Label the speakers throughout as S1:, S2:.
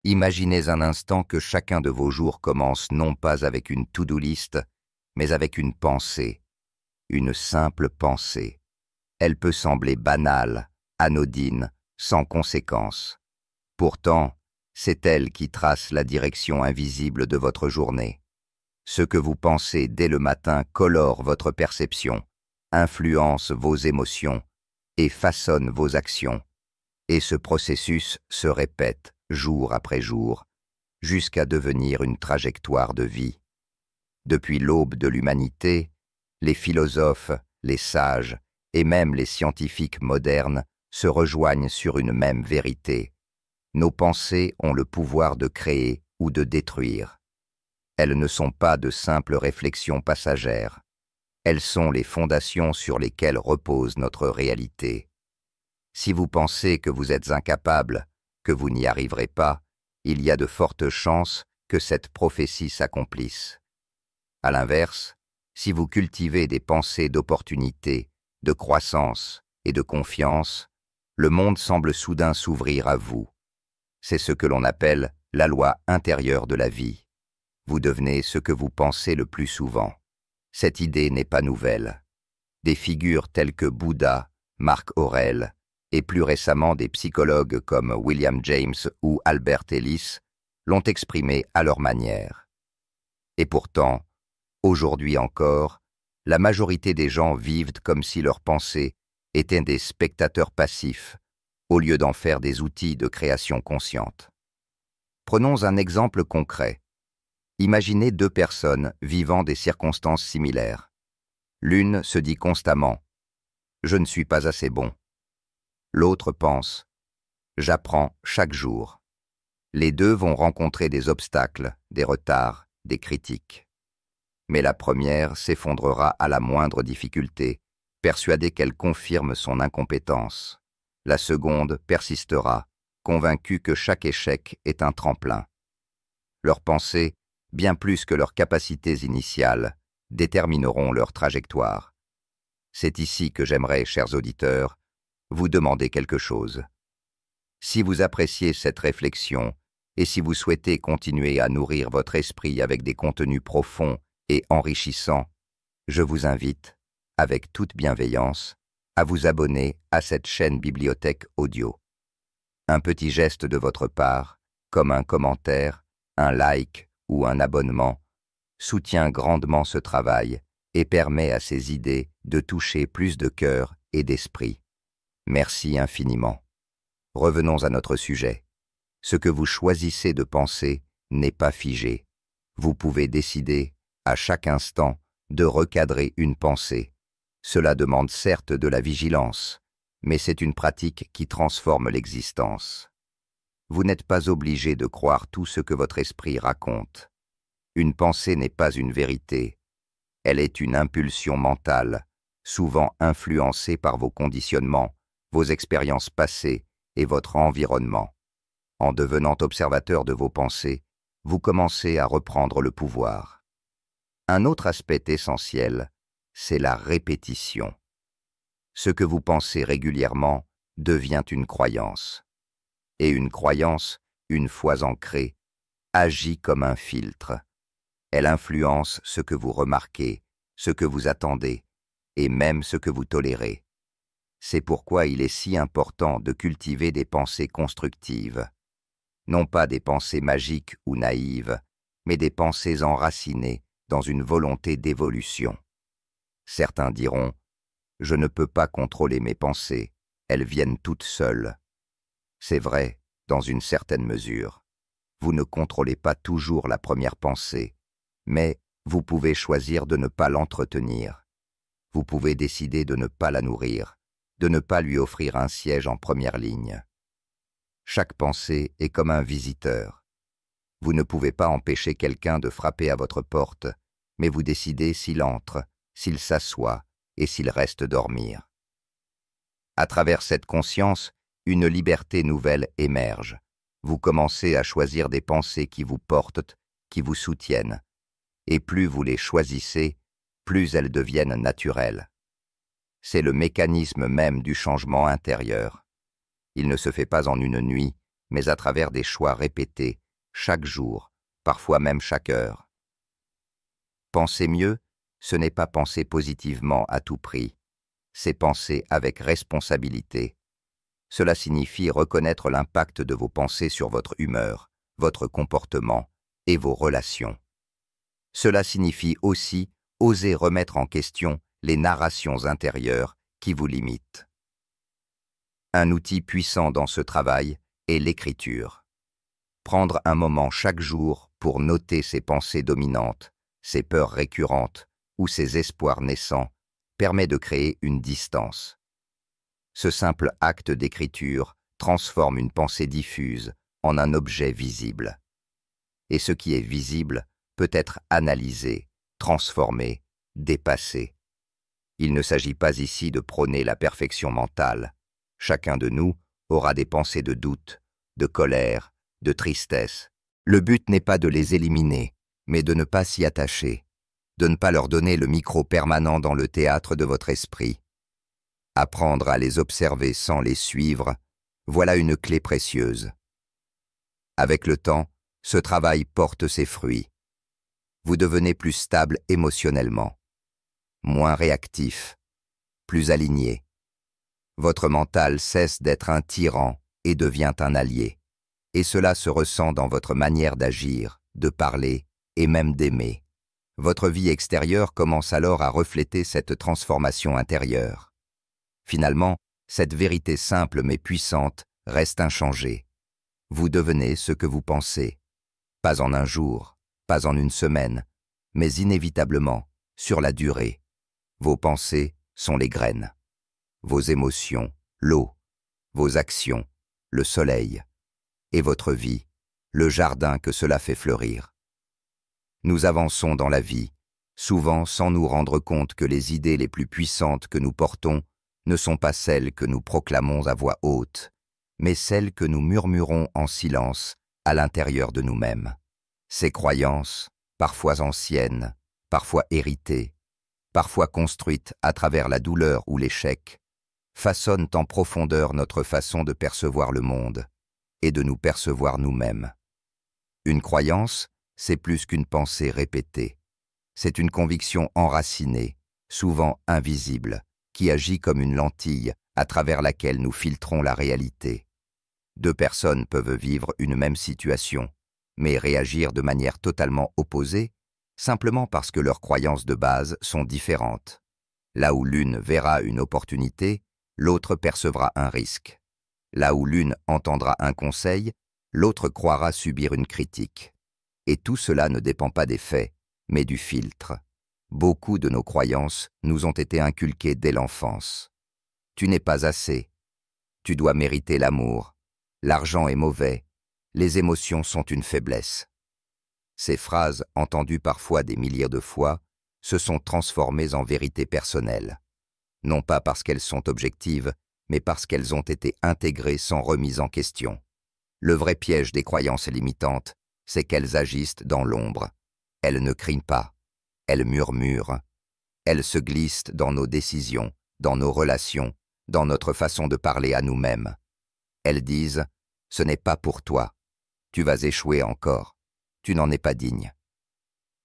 S1: Imaginez un instant que chacun de vos jours commence non pas avec une to-do list, mais avec une pensée, une simple pensée. Elle peut sembler banale, anodine, sans conséquence. Pourtant, c'est elle qui trace la direction invisible de votre journée. Ce que vous pensez dès le matin colore votre perception, influence vos émotions et façonne vos actions. Et ce processus se répète jour après jour, jusqu'à devenir une trajectoire de vie. Depuis l'aube de l'humanité, les philosophes, les sages et même les scientifiques modernes se rejoignent sur une même vérité. Nos pensées ont le pouvoir de créer ou de détruire. Elles ne sont pas de simples réflexions passagères. Elles sont les fondations sur lesquelles repose notre réalité. Si vous pensez que vous êtes incapable, que vous n'y arriverez pas, il y a de fortes chances que cette prophétie s'accomplisse. À l'inverse, si vous cultivez des pensées d'opportunité, de croissance et de confiance, le monde semble soudain s'ouvrir à vous. C'est ce que l'on appelle la loi intérieure de la vie. Vous devenez ce que vous pensez le plus souvent. Cette idée n'est pas nouvelle. Des figures telles que Bouddha, Marc Aurèle, et plus récemment des psychologues comme William James ou Albert Ellis l'ont exprimée à leur manière. Et pourtant, aujourd'hui encore, la majorité des gens vivent comme si leurs pensées étaient des spectateurs passifs, au lieu d'en faire des outils de création consciente. Prenons un exemple concret. Imaginez deux personnes vivant des circonstances similaires. L'une se dit constamment « Je ne suis pas assez bon ». L'autre pense « J'apprends chaque jour ». Les deux vont rencontrer des obstacles, des retards, des critiques. Mais la première s'effondrera à la moindre difficulté, persuadée qu'elle confirme son incompétence. La seconde persistera, convaincue que chaque échec est un tremplin. Leurs pensées, bien plus que leurs capacités initiales, détermineront leur trajectoire. C'est ici que j'aimerais, chers auditeurs, vous demander quelque chose. Si vous appréciez cette réflexion et si vous souhaitez continuer à nourrir votre esprit avec des contenus profonds et enrichissants, je vous invite, avec toute bienveillance, à vous abonner à cette chaîne Bibliothèque Audio. Un petit geste de votre part, comme un commentaire, un like ou un abonnement, soutient grandement ce travail et permet à ces idées de toucher plus de cœur et d'esprit. Merci infiniment. Revenons à notre sujet. Ce que vous choisissez de penser n'est pas figé. Vous pouvez décider, à chaque instant, de recadrer une pensée. Cela demande certes de la vigilance, mais c'est une pratique qui transforme l'existence. Vous n'êtes pas obligé de croire tout ce que votre esprit raconte. Une pensée n'est pas une vérité. Elle est une impulsion mentale, souvent influencée par vos conditionnements, vos expériences passées et votre environnement. En devenant observateur de vos pensées, vous commencez à reprendre le pouvoir. Un autre aspect essentiel, c'est la répétition. Ce que vous pensez régulièrement devient une croyance. Et une croyance, une fois ancrée, agit comme un filtre. Elle influence ce que vous remarquez, ce que vous attendez, et même ce que vous tolérez. C'est pourquoi il est si important de cultiver des pensées constructives. Non pas des pensées magiques ou naïves, mais des pensées enracinées dans une volonté d'évolution. Certains diront « Je ne peux pas contrôler mes pensées, elles viennent toutes seules ». C'est vrai, dans une certaine mesure. Vous ne contrôlez pas toujours la première pensée, mais vous pouvez choisir de ne pas l'entretenir. Vous pouvez décider de ne pas la nourrir, de ne pas lui offrir un siège en première ligne. Chaque pensée est comme un visiteur. Vous ne pouvez pas empêcher quelqu'un de frapper à votre porte, mais vous décidez s'il entre, s'il s'assoit et s'il reste dormir. À travers cette conscience, une liberté nouvelle émerge. Vous commencez à choisir des pensées qui vous portent, qui vous soutiennent. Et plus vous les choisissez, plus elles deviennent naturelles. C'est le mécanisme même du changement intérieur. Il ne se fait pas en une nuit, mais à travers des choix répétés, chaque jour, parfois même chaque heure. Penser mieux, ce n'est pas penser positivement à tout prix, c'est penser avec responsabilité. Cela signifie reconnaître l'impact de vos pensées sur votre humeur, votre comportement et vos relations. Cela signifie aussi oser remettre en question les narrations intérieures qui vous limitent. Un outil puissant dans ce travail est l'écriture. Prendre un moment chaque jour pour noter ses pensées dominantes, ses peurs récurrentes ou ses espoirs naissants permet de créer une distance. Ce simple acte d'écriture transforme une pensée diffuse en un objet visible. Et ce qui est visible peut être analysé, transformé, dépassé. Il ne s'agit pas ici de prôner la perfection mentale. Chacun de nous aura des pensées de doute, de colère, de tristesse. Le but n'est pas de les éliminer, mais de ne pas s'y attacher, de ne pas leur donner le micro permanent dans le théâtre de votre esprit. Apprendre à les observer sans les suivre, voilà une clé précieuse. Avec le temps, ce travail porte ses fruits. Vous devenez plus stable émotionnellement, moins réactif, plus aligné. Votre mental cesse d'être un tyran et devient un allié. Et cela se ressent dans votre manière d'agir, de parler et même d'aimer. Votre vie extérieure commence alors à refléter cette transformation intérieure. Finalement, cette vérité simple mais puissante reste inchangée. Vous devenez ce que vous pensez. Pas en un jour, pas en une semaine, mais inévitablement, sur la durée. Vos pensées sont les graines. Vos émotions, l'eau. Vos actions, le soleil. Et votre vie, le jardin que cela fait fleurir. Nous avançons dans la vie, souvent sans nous rendre compte que les idées les plus puissantes que nous portons ne sont pas celles que nous proclamons à voix haute, mais celles que nous murmurons en silence à l'intérieur de nous-mêmes. Ces croyances, parfois anciennes, parfois héritées, parfois construites à travers la douleur ou l'échec, façonnent en profondeur notre façon de percevoir le monde et de nous percevoir nous-mêmes. Une croyance, c'est plus qu'une pensée répétée. C'est une conviction enracinée, souvent invisible, qui agit comme une lentille à travers laquelle nous filtrons la réalité. Deux personnes peuvent vivre une même situation, mais réagir de manière totalement opposée, simplement parce que leurs croyances de base sont différentes. Là où l'une verra une opportunité, l'autre percevra un risque. Là où l'une entendra un conseil, l'autre croira subir une critique. Et tout cela ne dépend pas des faits, mais du filtre. Beaucoup de nos croyances nous ont été inculquées dès l'enfance. Tu n'es pas assez. Tu dois mériter l'amour. L'argent est mauvais. Les émotions sont une faiblesse. Ces phrases, entendues parfois des milliers de fois, se sont transformées en vérités personnelles. Non pas parce qu'elles sont objectives, mais parce qu'elles ont été intégrées sans remise en question. Le vrai piège des croyances limitantes, c'est qu'elles agissent dans l'ombre. Elles ne crient pas, elles murmurent. Elles se glissent dans nos décisions, dans nos relations, dans notre façon de parler à nous-mêmes. Elles disent « ce n'est pas pour toi, tu vas échouer encore, tu n'en es pas digne ».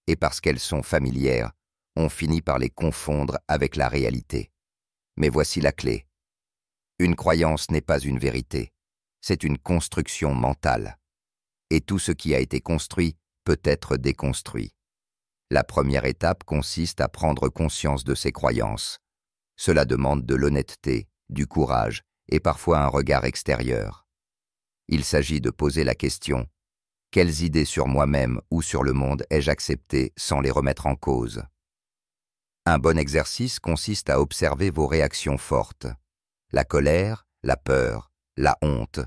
S1: Et parce qu'elles sont familières, on finit par les confondre avec la réalité. Mais voici la clé. Une croyance n'est pas une vérité, c'est une construction mentale. Et tout ce qui a été construit peut être déconstruit. La première étape consiste à prendre conscience de ses croyances. Cela demande de l'honnêteté, du courage et parfois un regard extérieur. Il s'agit de poser la question « Quelles idées sur moi-même ou sur le monde ai-je acceptées sans les remettre en cause ?» Un bon exercice consiste à observer vos réactions fortes. La colère, la peur, la honte.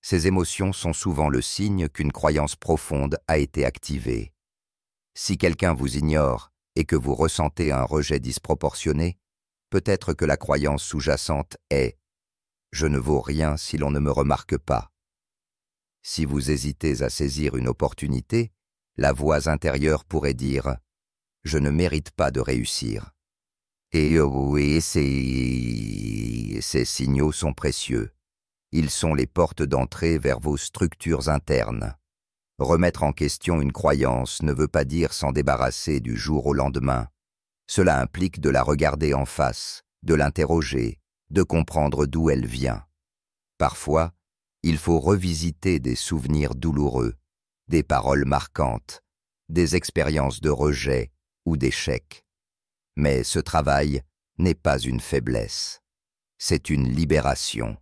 S1: Ces émotions sont souvent le signe qu'une croyance profonde a été activée. Si quelqu'un vous ignore et que vous ressentez un rejet disproportionné, peut-être que la croyance sous-jacente est « Je ne vaux rien si l'on ne me remarque pas ». Si vous hésitez à saisir une opportunité, la voix intérieure pourrait dire « Je ne mérite pas de réussir ». Et oui, ces signaux sont précieux. Ils sont les portes d'entrée vers vos structures internes. Remettre en question une croyance ne veut pas dire s'en débarrasser du jour au lendemain. Cela implique de la regarder en face, de l'interroger, de comprendre d'où elle vient. Parfois, il faut revisiter des souvenirs douloureux, des paroles marquantes, des expériences de rejet ou d'échec. Mais ce travail n'est pas une faiblesse, c'est une libération.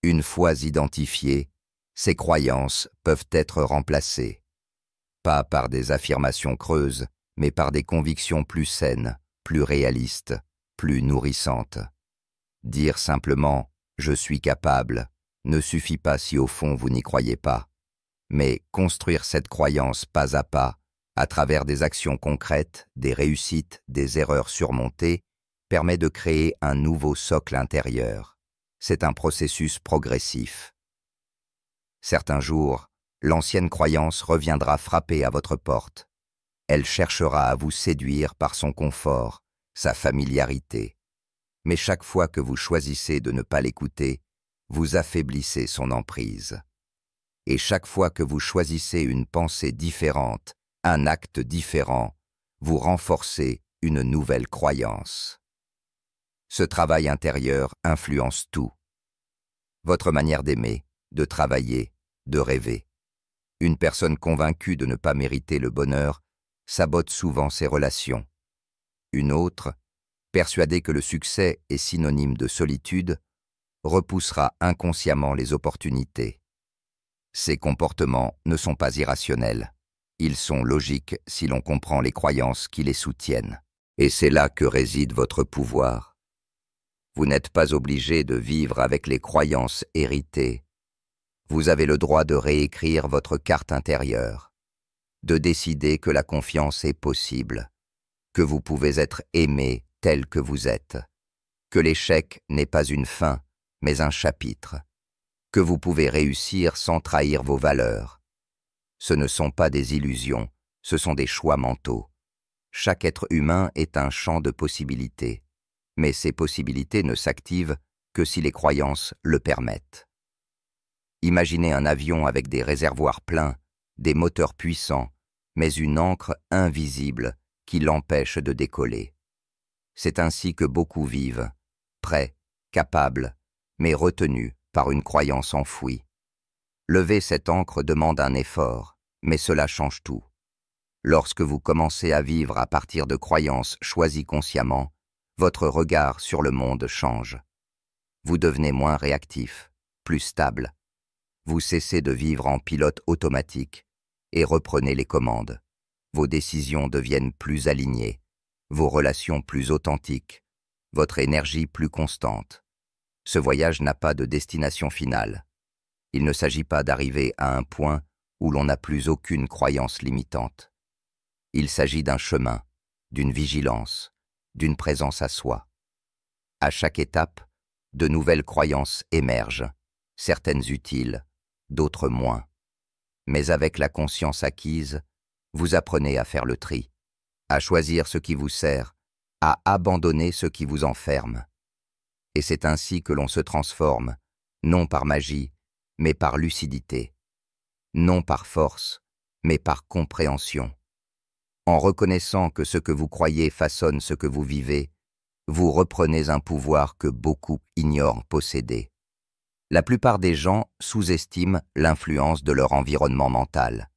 S1: Une fois identifiées, ces croyances peuvent être remplacées, pas par des affirmations creuses, mais par des convictions plus saines, plus réalistes, plus nourrissantes. Dire simplement « je suis capable » ne suffit pas si au fond vous n'y croyez pas, mais construire cette croyance pas à pas, à travers des actions concrètes, des réussites, des erreurs surmontées, permet de créer un nouveau socle intérieur. C'est un processus progressif. Certains jours, l'ancienne croyance reviendra frapper à votre porte. Elle cherchera à vous séduire par son confort, sa familiarité. Mais chaque fois que vous choisissez de ne pas l'écouter, vous affaiblissez son emprise. Et chaque fois que vous choisissez une pensée différente, un acte différent, vous renforcez une nouvelle croyance. Ce travail intérieur influence tout. Votre manière d'aimer, de travailler, de rêver. Une personne convaincue de ne pas mériter le bonheur sabote souvent ses relations. Une autre, persuadée que le succès est synonyme de solitude, repoussera inconsciemment les opportunités. Ces comportements ne sont pas irrationnels. Ils sont logiques si l'on comprend les croyances qui les soutiennent. Et c'est là que réside votre pouvoir. Vous n'êtes pas obligé de vivre avec les croyances héritées. Vous avez le droit de réécrire votre carte intérieure, de décider que la confiance est possible, que vous pouvez être aimé tel que vous êtes, que l'échec n'est pas une fin, mais un chapitre, que vous pouvez réussir sans trahir vos valeurs. Ce ne sont pas des illusions, ce sont des choix mentaux. Chaque être humain est un champ de possibilités, mais ces possibilités ne s'activent que si les croyances le permettent. Imaginez un avion avec des réservoirs pleins, des moteurs puissants, mais une ancre invisible qui l'empêche de décoller. C'est ainsi que beaucoup vivent, prêts, capables, mais retenus par une croyance enfouie. Lever cette ancre demande un effort, mais cela change tout. Lorsque vous commencez à vivre à partir de croyances choisies consciemment, votre regard sur le monde change. Vous devenez moins réactif, plus stable. Vous cessez de vivre en pilote automatique et reprenez les commandes. Vos décisions deviennent plus alignées, vos relations plus authentiques, votre énergie plus constante. Ce voyage n'a pas de destination finale. Il ne s'agit pas d'arriver à un point où l'on n'a plus aucune croyance limitante. Il s'agit d'un chemin, d'une vigilance, d'une présence à soi. À chaque étape, de nouvelles croyances émergent, certaines utiles, d'autres moins. Mais avec la conscience acquise, vous apprenez à faire le tri, à choisir ce qui vous sert, à abandonner ce qui vous enferme. Et c'est ainsi que l'on se transforme, non par magie, mais par lucidité, non par force, mais par compréhension. En reconnaissant que ce que vous croyez façonne ce que vous vivez, vous reprenez un pouvoir que beaucoup ignorent posséder. La plupart des gens sous-estiment l'influence de leur environnement mental.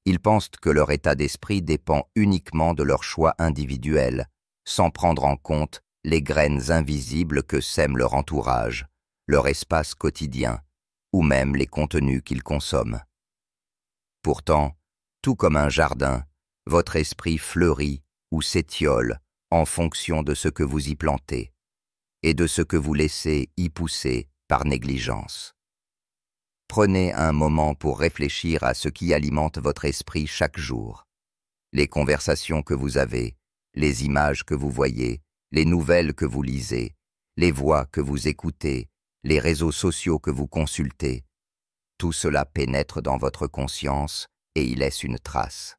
S1: Ils pensent que leur état d'esprit dépend uniquement de leurs choix individuels, sans prendre en compte les graines invisibles que sème leur entourage, leur espace quotidien, ou même les contenus qu'ils consomment. Pourtant, tout comme un jardin, votre esprit fleurit ou s'étiole en fonction de ce que vous y plantez et de ce que vous laissez y pousser par négligence. Prenez un moment pour réfléchir à ce qui alimente votre esprit chaque jour. Les conversations que vous avez, les images que vous voyez, les nouvelles que vous lisez, les voix que vous écoutez, les réseaux sociaux que vous consultez. Tout cela pénètre dans votre conscience et y laisse une trace.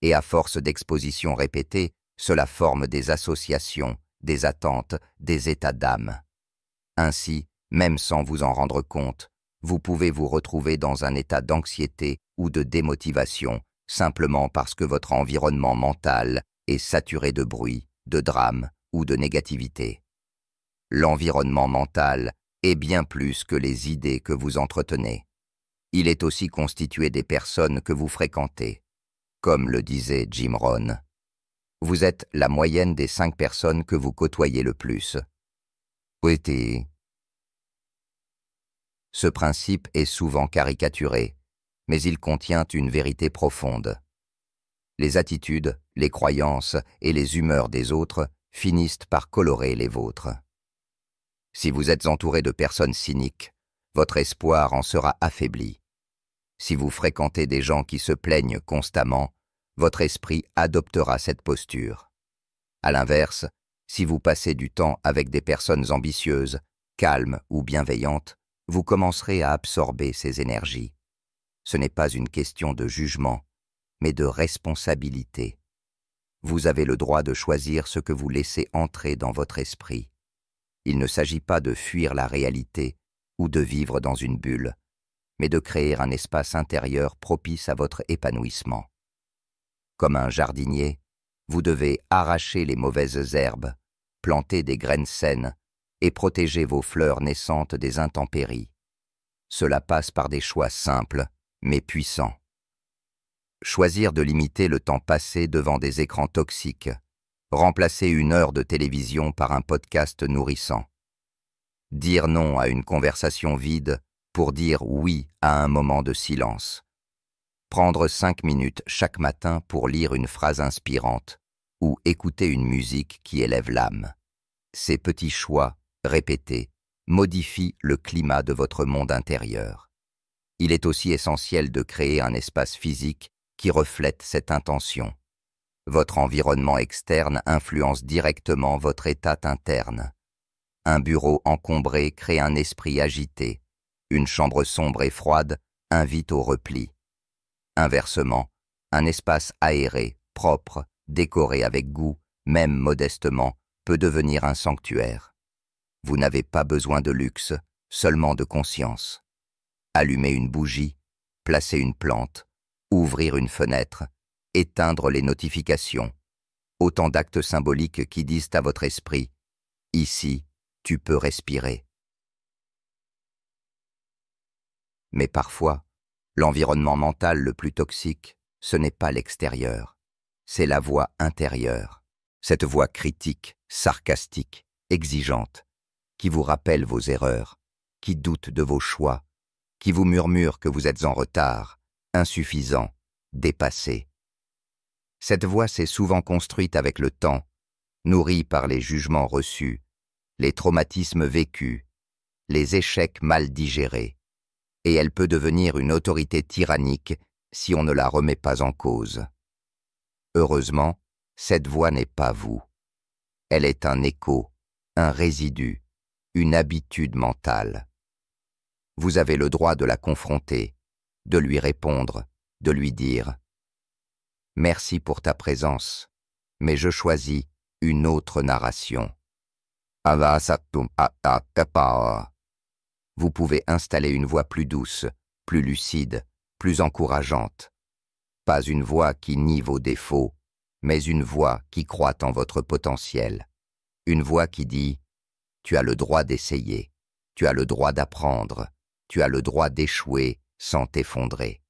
S1: Et à force d'expositions répétées, cela forme des associations, des attentes, des états d'âme. Ainsi, Même sans vous en rendre compte, vous pouvez vous retrouver dans un état d'anxiété ou de démotivation, simplement parce que votre environnement mental est saturé de bruit, de drame ou de négativité. L'environnement mental est bien plus que les idées que vous entretenez. Il est aussi constitué des personnes que vous fréquentez. Comme le disait Jim Rohn, vous êtes la moyenne des 5 personnes que vous côtoyez le plus. Oui. Ce principe est souvent caricaturé, mais il contient une vérité profonde. Les attitudes, les croyances et les humeurs des autres finissent par colorer les vôtres. Si vous êtes entouré de personnes cyniques, votre espoir en sera affaibli. Si vous fréquentez des gens qui se plaignent constamment, votre esprit adoptera cette posture. À l'inverse, si vous passez du temps avec des personnes ambitieuses, calmes ou bienveillantes, vous commencerez à absorber ces énergies. Ce n'est pas une question de jugement, mais de responsabilité. Vous avez le droit de choisir ce que vous laissez entrer dans votre esprit. Il ne s'agit pas de fuir la réalité ou de vivre dans une bulle, mais de créer un espace intérieur propice à votre épanouissement. Comme un jardinier, vous devez arracher les mauvaises herbes, planter des graines saines et protéger vos fleurs naissantes des intempéries. Cela passe par des choix simples, mais puissants. Choisir de limiter le temps passé devant des écrans toxiques, remplacer 1 heure de télévision par un podcast nourrissant. Dire non à une conversation vide pour dire oui à un moment de silence. Prendre 5 minutes chaque matin pour lire une phrase inspirante ou écouter une musique qui élève l'âme. Ces petits choix, répétés, modifient le climat de votre monde intérieur. Il est aussi essentiel de créer un espace physique qui reflète cette intention. Votre environnement externe influence directement votre état interne. Un bureau encombré crée un esprit agité. Une chambre sombre et froide invite au repli. Inversement, un espace aéré, propre, décoré avec goût, même modestement, peut devenir un sanctuaire. Vous n'avez pas besoin de luxe, seulement de conscience. Allumer une bougie, placer une plante, ouvrir une fenêtre, éteindre les notifications. Autant d'actes symboliques qui disent à votre esprit « Ici, tu peux respirer ». Mais parfois, l'environnement mental le plus toxique, ce n'est pas l'extérieur, c'est la voix intérieure, cette voix critique, sarcastique, exigeante, qui vous rappelle vos erreurs, qui doute de vos choix, qui vous murmure que vous êtes en retard, insuffisant, dépassé. Cette voix s'est souvent construite avec le temps, nourrie par les jugements reçus, les traumatismes vécus, les échecs mal digérés, et elle peut devenir une autorité tyrannique si on ne la remet pas en cause. Heureusement, cette voix n'est pas vous. Elle est un écho, un résidu, une habitude mentale. Vous avez le droit de la confronter, de lui répondre, de lui dire « Merci pour ta présence, mais je choisis une autre narration. » Vous pouvez installer une voix plus douce, plus lucide, plus encourageante. Pas une voix qui nie vos défauts, mais une voix qui croit en votre potentiel. Une voix qui dit « Tu as le droit d'essayer, tu as le droit d'apprendre, tu as le droit d'échouer sans t'effondrer. »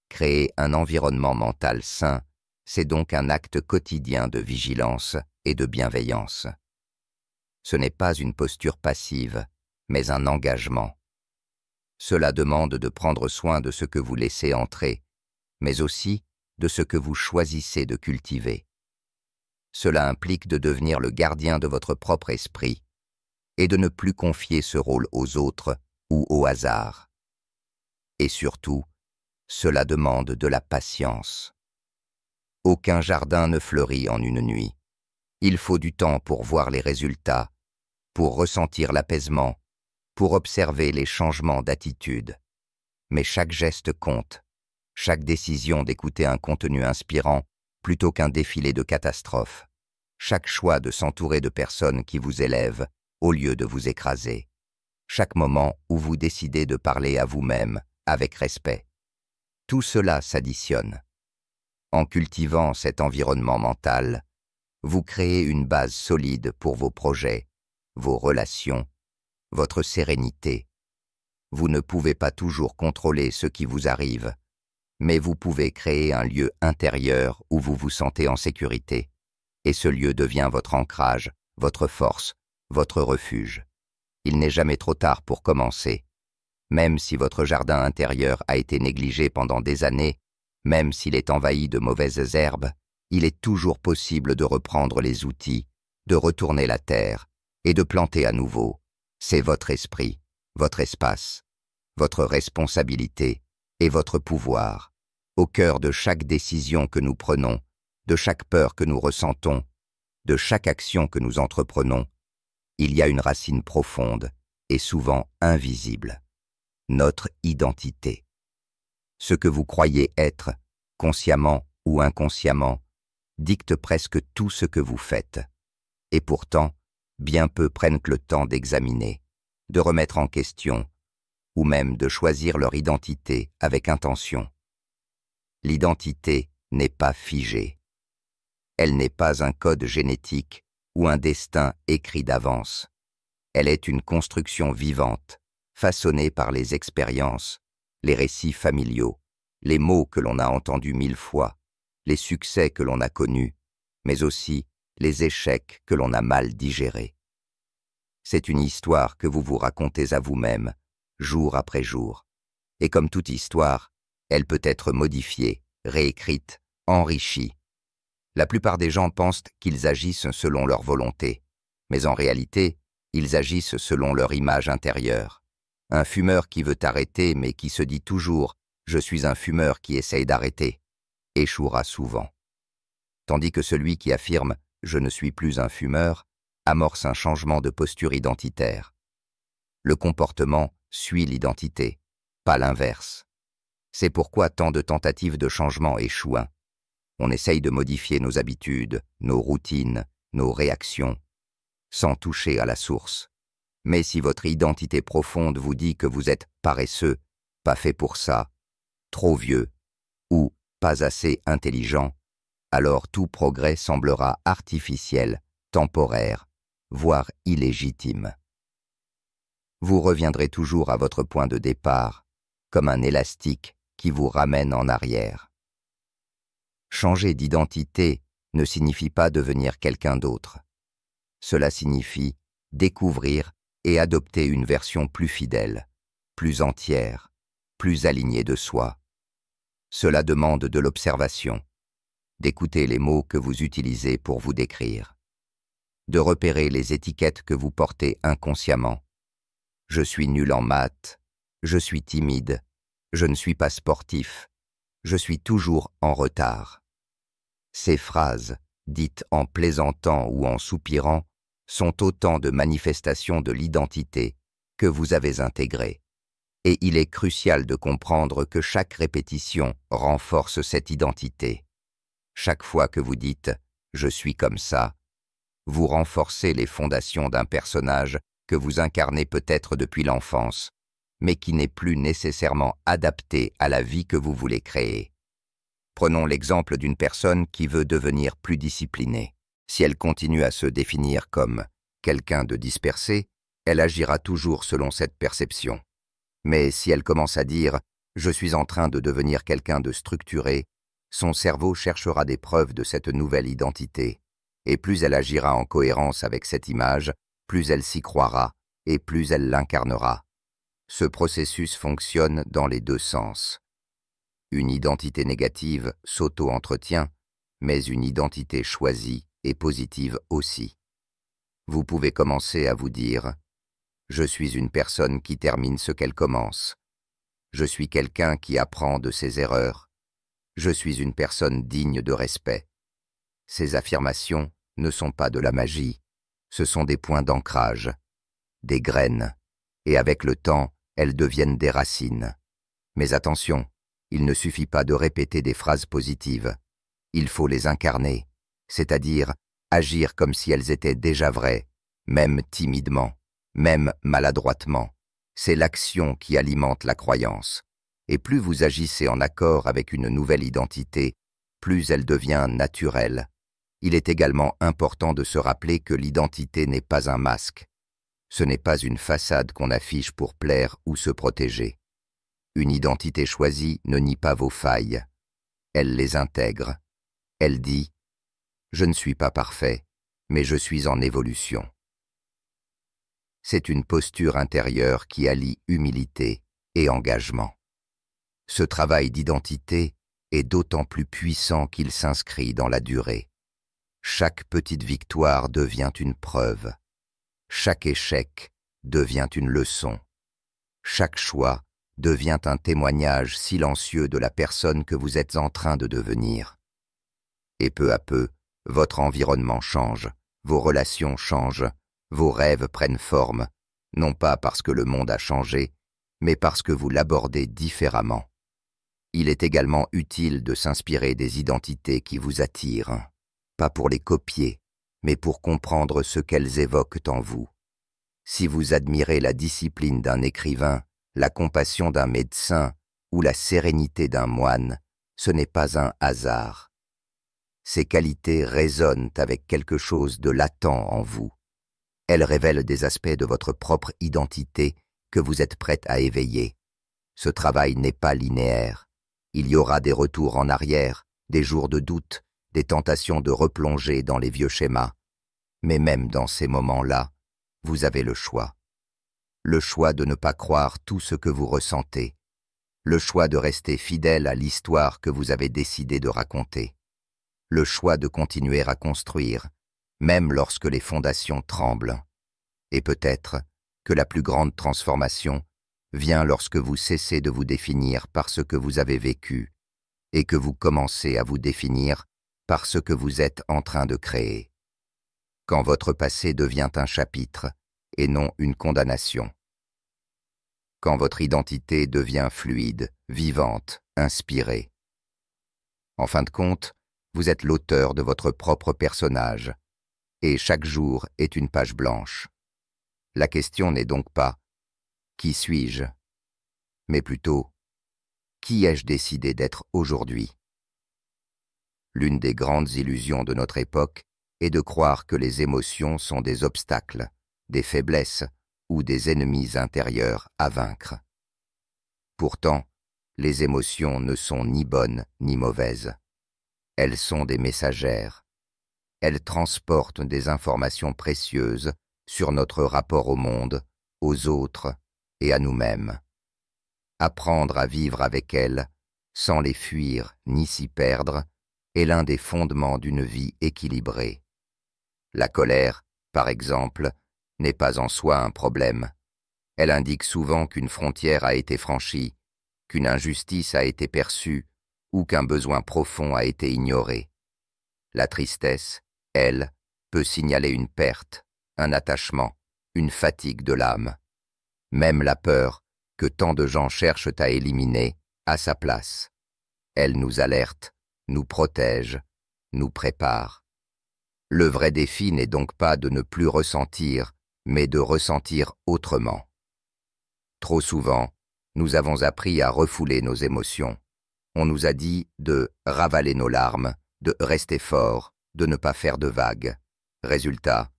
S1: Créer un environnement mental sain, c'est donc un acte quotidien de vigilance et de bienveillance. Ce n'est pas une posture passive, mais un engagement. Cela demande de prendre soin de ce que vous laissez entrer, mais aussi de ce que vous choisissez de cultiver. Cela implique de devenir le gardien de votre propre esprit et de ne plus confier ce rôle aux autres ou au hasard. Et surtout, cela demande de la patience. Aucun jardin ne fleurit en une nuit. Il faut du temps pour voir les résultats, pour ressentir l'apaisement, pour observer les changements d'attitude. Mais chaque geste compte, chaque décision d'écouter un contenu inspirant plutôt qu'un défilé de catastrophes. chaque choix de s'entourer de personnes qui vous élèvent au lieu de vous écraser, chaque moment où vous décidez de parler à vous-même avec respect. Tout cela s'additionne. En cultivant cet environnement mental, vous créez une base solide pour vos projets, vos relations, votre sérénité. Vous ne pouvez pas toujours contrôler ce qui vous arrive, mais vous pouvez créer un lieu intérieur où vous vous sentez en sécurité, et ce lieu devient votre ancrage, votre force, votre refuge. Il n'est jamais trop tard pour commencer. Même si votre jardin intérieur a été négligé pendant des années, même s'il est envahi de mauvaises herbes, il est toujours possible de reprendre les outils, de retourner la terre et de planter à nouveau. C'est votre esprit, votre espace, votre responsabilité et votre pouvoir. Au cœur de chaque décision que nous prenons, de chaque peur que nous ressentons, de chaque action que nous entreprenons, il y a une racine profonde et souvent invisible. Notre identité. Ce que vous croyez être, consciemment ou inconsciemment, dicte presque tout ce que vous faites. Et pourtant, bien peu prennent le temps d'examiner, de remettre en question, ou même de choisir leur identité avec intention. L'identité n'est pas figée. Elle n'est pas un code génétique ou un destin écrit d'avance. Elle est une construction vivante, façonnée par les expériences, les récits familiaux, les mots que l'on a entendus 1000 fois, les succès que l'on a connus, mais aussi les échecs que l'on a mal digérés. C'est une histoire que vous vous racontez à vous-même, jour après jour. Et comme toute histoire, elle peut être modifiée, réécrite, enrichie. La plupart des gens pensent qu'ils agissent selon leur volonté, mais en réalité, ils agissent selon leur image intérieure. Un fumeur qui veut arrêter mais qui se dit toujours « je suis un fumeur qui essaye d'arrêter » échouera souvent. Tandis que celui qui affirme « je ne suis plus un fumeur » amorce un changement de posture identitaire. Le comportement suit l'identité, pas l'inverse. C'est pourquoi tant de tentatives de changement échouent. On essaye de modifier nos habitudes, nos routines, nos réactions, sans toucher à la source. Mais si votre identité profonde vous dit que vous êtes paresseux, pas fait pour ça, trop vieux ou pas assez intelligent, alors tout progrès semblera artificiel, temporaire, voire illégitime. Vous reviendrez toujours à votre point de départ, comme un élastique qui vous ramène en arrière. Changer d'identité ne signifie pas devenir quelqu'un d'autre. Cela signifie découvrir et adopter une version plus fidèle, plus entière, plus alignée de soi. Cela demande de l'observation, d'écouter les mots que vous utilisez pour vous décrire, de repérer les étiquettes que vous portez inconsciemment. Je suis nul en maths, je suis timide, je ne suis pas sportif, je suis toujours en retard. Ces phrases, dites en plaisantant ou en soupirant, sont autant de manifestations de l'identité que vous avez intégrée. Et il est crucial de comprendre que chaque répétition renforce cette identité. Chaque fois que vous dites « je suis comme ça », vous renforcez les fondations d'un personnage que vous incarnez peut-être depuis l'enfance, mais qui n'est plus nécessairement adapté à la vie que vous voulez créer. Prenons l'exemple d'une personne qui veut devenir plus disciplinée. Si elle continue à se définir comme quelqu'un de dispersé, elle agira toujours selon cette perception. Mais si elle commence à dire « je suis en train de devenir quelqu'un de structuré », son cerveau cherchera des preuves de cette nouvelle identité. Et plus elle agira en cohérence avec cette image, plus elle s'y croira et plus elle l'incarnera. Ce processus fonctionne dans les deux sens. Une identité négative s'auto-entretient, mais une identité choisie et positive aussi. Vous pouvez commencer à vous dire « Je suis une personne qui termine ce qu'elle commence. Je suis quelqu'un qui apprend de ses erreurs. Je suis une personne digne de respect. » Ces affirmations ne sont pas de la magie, ce sont des points d'ancrage, des graines, et avec le temps, elles deviennent des racines. Mais attention, il ne suffit pas de répéter des phrases positives. Il faut les incarner, c'est-à-dire agir comme si elles étaient déjà vraies, même timidement, même maladroitement. C'est l'action qui alimente la croyance. Et plus vous agissez en accord avec une nouvelle identité, plus elle devient naturelle. Il est également important de se rappeler que l'identité n'est pas un masque. Ce n'est pas une façade qu'on affiche pour plaire ou se protéger. Une identité choisie ne nie pas vos failles. Elle les intègre. Elle dit « Je ne suis pas parfait, mais je suis en évolution ». C'est une posture intérieure qui allie humilité et engagement. Ce travail d'identité est d'autant plus puissant qu'il s'inscrit dans la durée. Chaque petite victoire devient une preuve. Chaque échec devient une leçon. Chaque choix devient un témoignage silencieux de la personne que vous êtes en train de devenir. Et peu à peu, votre environnement change, vos relations changent, vos rêves prennent forme, non pas parce que le monde a changé, mais parce que vous l'abordez différemment. Il est également utile de s'inspirer des identités qui vous attirent, pas pour les copier, mais pour comprendre ce qu'elles évoquent en vous. Si vous admirez la discipline d'un écrivain, la compassion d'un médecin ou la sérénité d'un moine, ce n'est pas un hasard. Ces qualités résonnent avec quelque chose de latent en vous. Elles révèlent des aspects de votre propre identité que vous êtes prête à éveiller. Ce travail n'est pas linéaire. Il y aura des retours en arrière, des jours de doute, des tentations de replonger dans les vieux schémas. Mais même dans ces moments-là, vous avez le choix. Le choix de ne pas croire tout ce que vous ressentez. Le choix de rester fidèle à l'histoire que vous avez décidé de raconter. Le choix de continuer à construire, même lorsque les fondations tremblent. Et peut-être que la plus grande transformation vient lorsque vous cessez de vous définir par ce que vous avez vécu et que vous commencez à vous définir par ce que vous êtes en train de créer. Quand votre passé devient un chapitre et non une condamnation. Quand votre identité devient fluide, vivante, inspirée. En fin de compte, vous êtes l'auteur de votre propre personnage, et chaque jour est une page blanche. La question n'est donc pas « Qui suis-je ?», mais plutôt « Qui ai-je décidé d'être aujourd'hui ?» L'une des grandes illusions de notre époque est de croire que les émotions sont des obstacles, des faiblesses ou des ennemis intérieurs à vaincre. Pourtant, les émotions ne sont ni bonnes ni mauvaises. Elles sont des messagères. Elles transportent des informations précieuses sur notre rapport au monde, aux autres et à nous-mêmes. Apprendre à vivre avec elles, sans les fuir ni s'y perdre, est l'un des fondements d'une vie équilibrée. La colère, par exemple, n'est pas en soi un problème. Elle indique souvent qu'une frontière a été franchie, qu'une injustice a été perçue ou qu'un besoin profond a été ignoré. La tristesse, elle, peut signaler une perte, un attachement, une fatigue de l'âme. Même la peur, que tant de gens cherchent à éliminer, a sa place. Elle nous alerte, nous protège, nous prépare. Le vrai défi n'est donc pas de ne plus ressentir, mais de ressentir autrement. Trop souvent, nous avons appris à refouler nos émotions. On nous a dit de ravaler nos larmes, de rester fort, de ne pas faire de vagues. Résultat,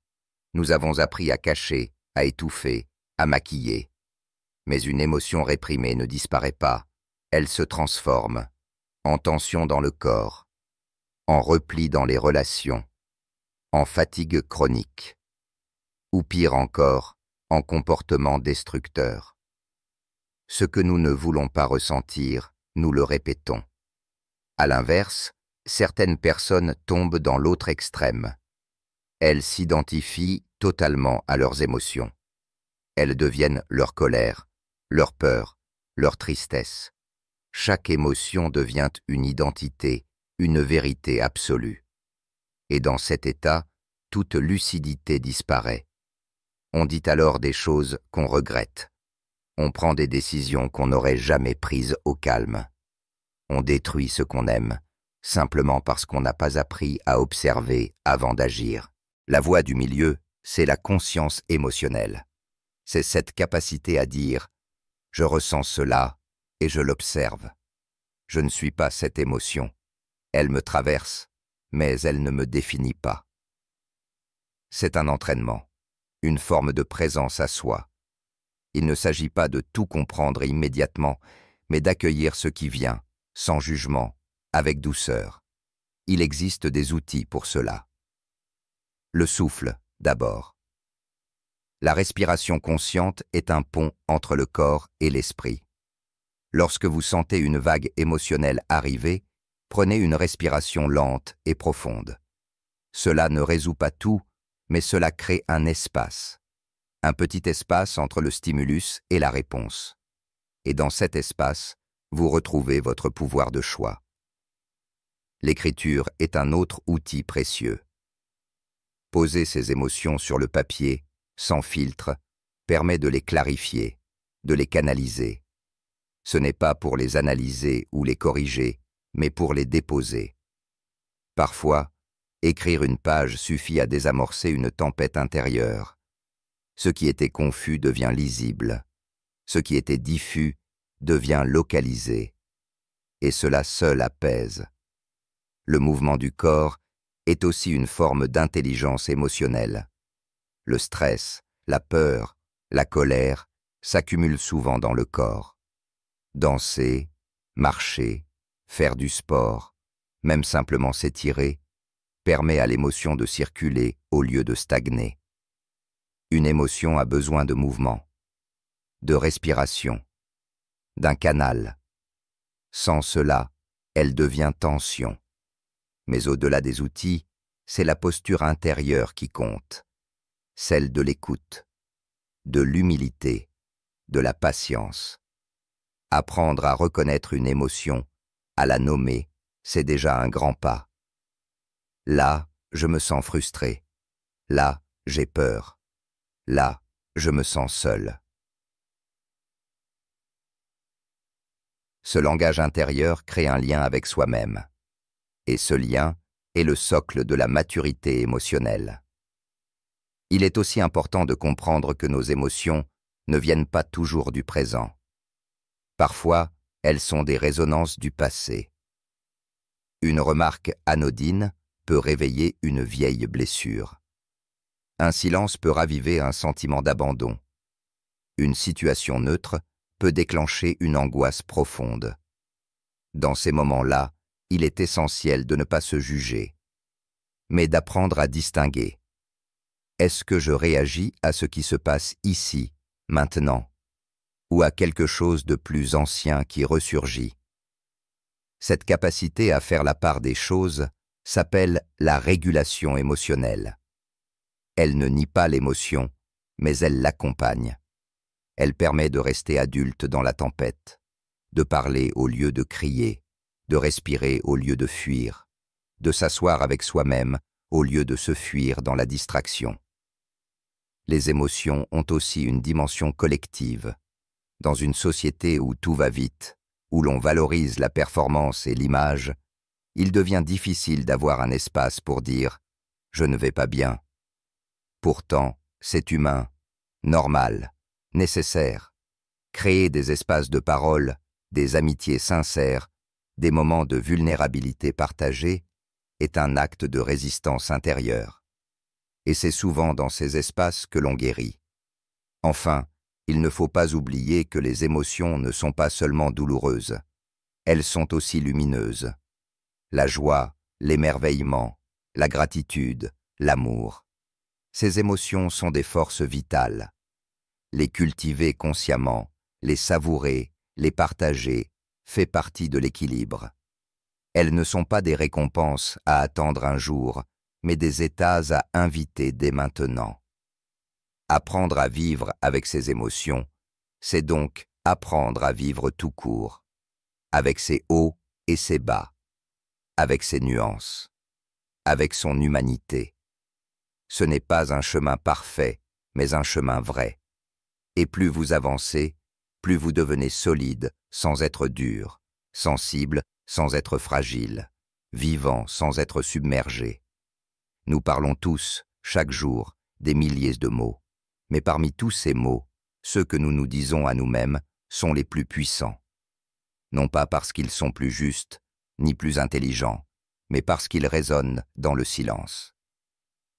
S1: nous avons appris à cacher, à étouffer, à maquiller. Mais une émotion réprimée ne disparaît pas, elle se transforme, en tension dans le corps, en repli dans les relations, en fatigue chronique, ou pire encore, en comportement destructeur. Ce que nous ne voulons pas ressentir, nous le répétons. À l'inverse, certaines personnes tombent dans l'autre extrême. Elles s'identifient totalement à leurs émotions. Elles deviennent leur colère, leur peur, leur tristesse. Chaque émotion devient une identité, une vérité absolue. Et dans cet état, toute lucidité disparaît. On dit alors des choses qu'on regrette. On prend des décisions qu'on n'aurait jamais prises au calme. On détruit ce qu'on aime, simplement parce qu'on n'a pas appris à observer avant d'agir. La voie du milieu, c'est la conscience émotionnelle. C'est cette capacité à dire « je ressens cela et je l'observe ». Je ne suis pas cette émotion. Elle me traverse, mais elle ne me définit pas. C'est un entraînement, une forme de présence à soi. Il ne s'agit pas de tout comprendre immédiatement, mais d'accueillir ce qui vient, sans jugement, avec douceur. Il existe des outils pour cela. Le souffle, d'abord. La respiration consciente est un pont entre le corps et l'esprit. Lorsque vous sentez une vague émotionnelle arriver, prenez une respiration lente et profonde. Cela ne résout pas tout, mais cela crée un espace. Un petit espace entre le stimulus et la réponse. Et dans cet espace, vous retrouvez votre pouvoir de choix. L'écriture est un autre outil précieux. Poser ses émotions sur le papier, sans filtre, permet de les clarifier, de les canaliser. Ce n'est pas pour les analyser ou les corriger, mais pour les déposer. Parfois, écrire une page suffit à désamorcer une tempête intérieure. Ce qui était confus devient lisible. Ce qui était diffus devient localisé. Et cela seul apaise. Le mouvement du corps est aussi une forme d'intelligence émotionnelle. Le stress, la peur, la colère s'accumulent souvent dans le corps. Danser, marcher, faire du sport, même simplement s'étirer, permet à l'émotion de circuler au lieu de stagner. Une émotion a besoin de mouvement, de respiration, d'un canal. Sans cela, elle devient tension. Mais au-delà des outils, c'est la posture intérieure qui compte, celle de l'écoute, de l'humilité, de la patience. Apprendre à reconnaître une émotion, à la nommer, c'est déjà un grand pas. Là, je me sens frustré. Là, j'ai peur. Là, je me sens seul. Ce langage intérieur crée un lien avec soi-même. Et ce lien est le socle de la maturité émotionnelle. Il est aussi important de comprendre que nos émotions ne viennent pas toujours du présent. Parfois, elles sont des résonances du passé. Une remarque anodine peut réveiller une vieille blessure. Un silence peut raviver un sentiment d'abandon. Une situation neutre peut déclencher une angoisse profonde. Dans ces moments-là, il est essentiel de ne pas se juger, mais d'apprendre à distinguer. Est-ce que je réagis à ce qui se passe ici, maintenant, ou à quelque chose de plus ancien qui ressurgit? Cette capacité à faire la part des choses s'appelle la régulation émotionnelle. Elle ne nie pas l'émotion, mais elle l'accompagne. Elle permet de rester adulte dans la tempête, de parler au lieu de crier, de respirer au lieu de fuir, de s'asseoir avec soi-même au lieu de se fuir dans la distraction. Les émotions ont aussi une dimension collective. Dans une société où tout va vite, où l'on valorise la performance et l'image, il devient difficile d'avoir un espace pour dire « je ne vais pas bien ». Pourtant, c'est humain, normal, nécessaire. Créer des espaces de parole, des amitiés sincères, des moments de vulnérabilité partagée est un acte de résistance intérieure. Et c'est souvent dans ces espaces que l'on guérit. Enfin, il ne faut pas oublier que les émotions ne sont pas seulement douloureuses. Elles sont aussi lumineuses. La joie, l'émerveillement, la gratitude, l'amour. Ces émotions sont des forces vitales. Les cultiver consciemment, les savourer, les partager, fait partie de l'équilibre. Elles ne sont pas des récompenses à attendre un jour, mais des états à inviter dès maintenant. Apprendre à vivre avec ses émotions, c'est donc apprendre à vivre tout court, avec ses hauts et ses bas, avec ses nuances, avec son humanité. Ce n'est pas un chemin parfait, mais un chemin vrai. Et plus vous avancez, plus vous devenez solide sans être dur, sensible sans être fragile, vivant sans être submergé. Nous parlons tous, chaque jour, des milliers de mots. Mais parmi tous ces mots, ceux que nous nous disons à nous-mêmes sont les plus puissants. Non pas parce qu'ils sont plus justes, ni plus intelligents, mais parce qu'ils résonnent dans le silence.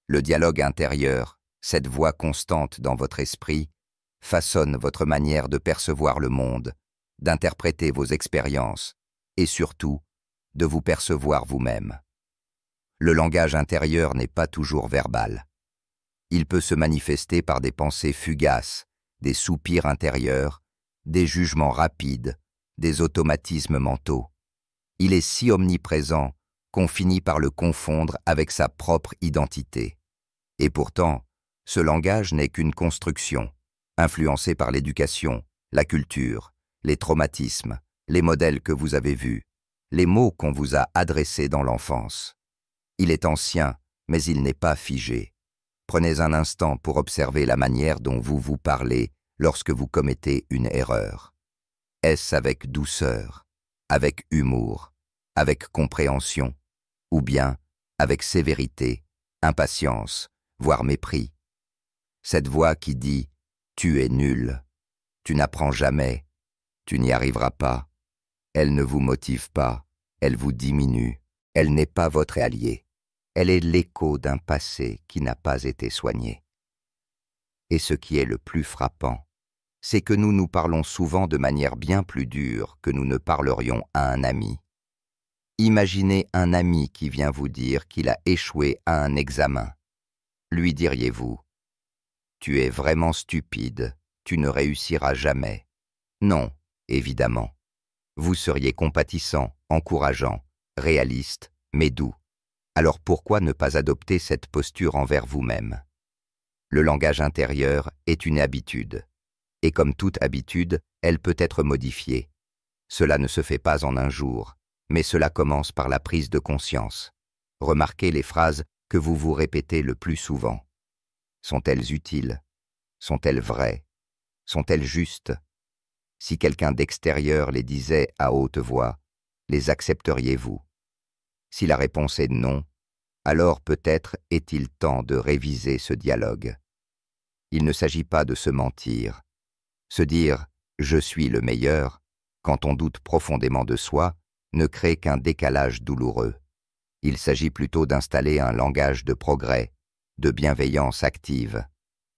S1: Le dialogue intérieur, cette voix constante dans votre esprit, façonne votre manière de percevoir le monde, d'interpréter vos expériences et surtout, de vous percevoir vous-même. Le langage intérieur n'est pas toujours verbal. Il peut se manifester par des pensées fugaces, des soupirs intérieurs, des jugements rapides, des automatismes mentaux. Il est si omniprésent qu'on finit par le confondre avec sa propre identité. Et pourtant, ce langage n'est qu'une construction, influencée par l'éducation, la culture, les traumatismes, les modèles que vous avez vus, les mots qu'on vous a adressés dans l'enfance. Il est ancien, mais il n'est pas figé. Prenez un instant pour observer la manière dont vous vous parlez lorsque vous commettez une erreur. Est-ce avec douceur, avec humour, avec compréhension, ou bien avec sévérité, impatience, voire mépris? Cette voix qui dit « tu es nul, tu n'apprends jamais, tu n'y arriveras pas », elle ne vous motive pas, elle vous diminue, elle n'est pas votre allié. Elle est l'écho d'un passé qui n'a pas été soigné. Et ce qui est le plus frappant, c'est que nous nous parlons souvent de manière bien plus dure que nous ne parlerions à un ami. Imaginez un ami qui vient vous dire qu'il a échoué à un examen. Lui diriez-vous « Tu es vraiment stupide, tu ne réussiras jamais ». Non, évidemment. Vous seriez compatissant, encourageant, réaliste, mais doux. Alors pourquoi ne pas adopter cette posture envers vous-même? Le langage intérieur est une habitude. Et comme toute habitude, elle peut être modifiée. Cela ne se fait pas en un jour, mais cela commence par la prise de conscience. Remarquez les phrases que vous vous répétez le plus souvent. Sont-elles utiles? Sont-elles vraies? Sont-elles justes? Si quelqu'un d'extérieur les disait à haute voix, les accepteriez-vous? Si la réponse est non, alors peut-être est-il temps de réviser ce dialogue. Il ne s'agit pas de se mentir. Se dire « je suis le meilleur » quand on doute profondément de soi ne crée qu'un décalage douloureux. Il s'agit plutôt d'installer un langage de progrès, de bienveillance active.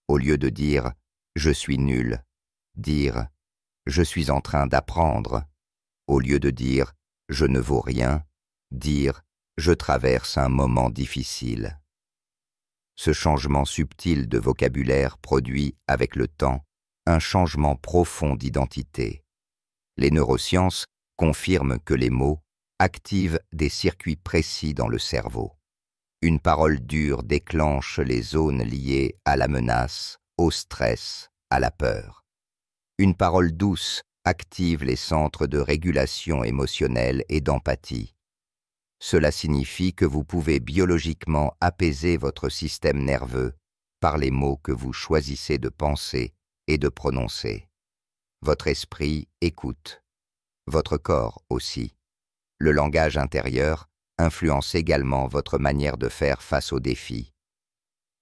S1: Au lieu de dire « je suis nul », dire « je suis en train d'apprendre ». Au lieu de dire « je ne vaux rien », dire « je traverse un moment difficile ». Ce changement subtil de vocabulaire produit, avec le temps, un changement profond d'identité. Les neurosciences confirment que les mots activent des circuits précis dans le cerveau. Une parole dure déclenche les zones liées à la menace, au stress, à la peur. Une parole douce active les centres de régulation émotionnelle et d'empathie. Cela signifie que vous pouvez biologiquement apaiser votre système nerveux par les mots que vous choisissez de penser et de prononcer. Votre esprit écoute. Votre corps aussi. Le langage intérieur influence également votre manière de faire face aux défis.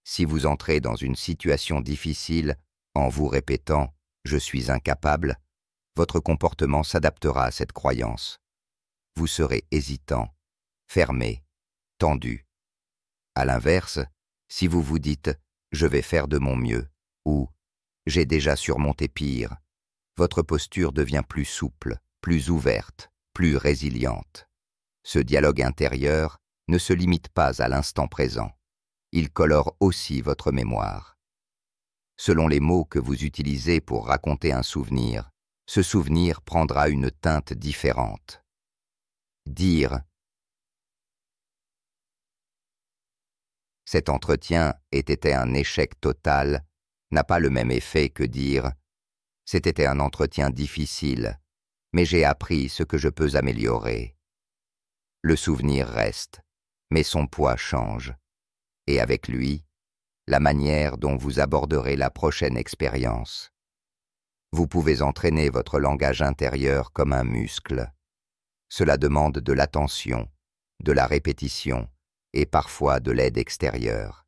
S1: Si vous entrez dans une situation difficile en vous répétant « je suis incapable », votre comportement s'adaptera à cette croyance. Vous serez hésitant, fermé, tendu. À l'inverse, si vous vous dites « je vais faire de mon mieux » ou « j'ai déjà surmonté pire », votre posture devient plus souple, plus ouverte, plus résiliente. Ce dialogue intérieur ne se limite pas à l'instant présent. Il colore aussi votre mémoire. Selon les mots que vous utilisez pour raconter un souvenir, ce souvenir prendra une teinte différente. Dire « cet entretien ait été un échec total » n'a pas le même effet que dire « c'était un entretien difficile, mais j'ai appris ce que je peux améliorer ». Le souvenir reste, mais son poids change, et avec lui, la manière dont vous aborderez la prochaine expérience. Vous pouvez entraîner votre langage intérieur comme un muscle. Cela demande de l'attention, de la répétition et parfois de l'aide extérieure.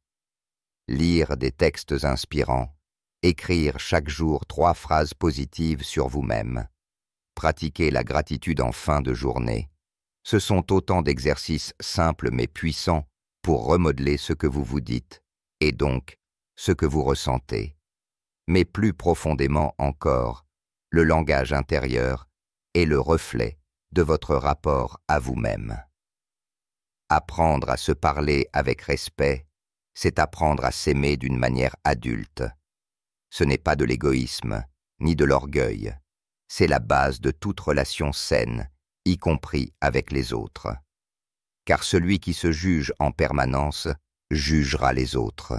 S1: Lire des textes inspirants, écrire chaque jour 3 phrases positives sur vous-même, pratiquer la gratitude en fin de journée. Ce sont autant d'exercices simples mais puissants pour remodeler ce que vous vous dites, et donc ce que vous ressentez. Mais plus profondément encore, le langage intérieur est le reflet de votre rapport à vous-même. Apprendre à se parler avec respect, c'est apprendre à s'aimer d'une manière adulte. Ce n'est pas de l'égoïsme, ni de l'orgueil. C'est la base de toute relation saine, y compris avec les autres. Car celui qui se juge en permanence jugera les autres.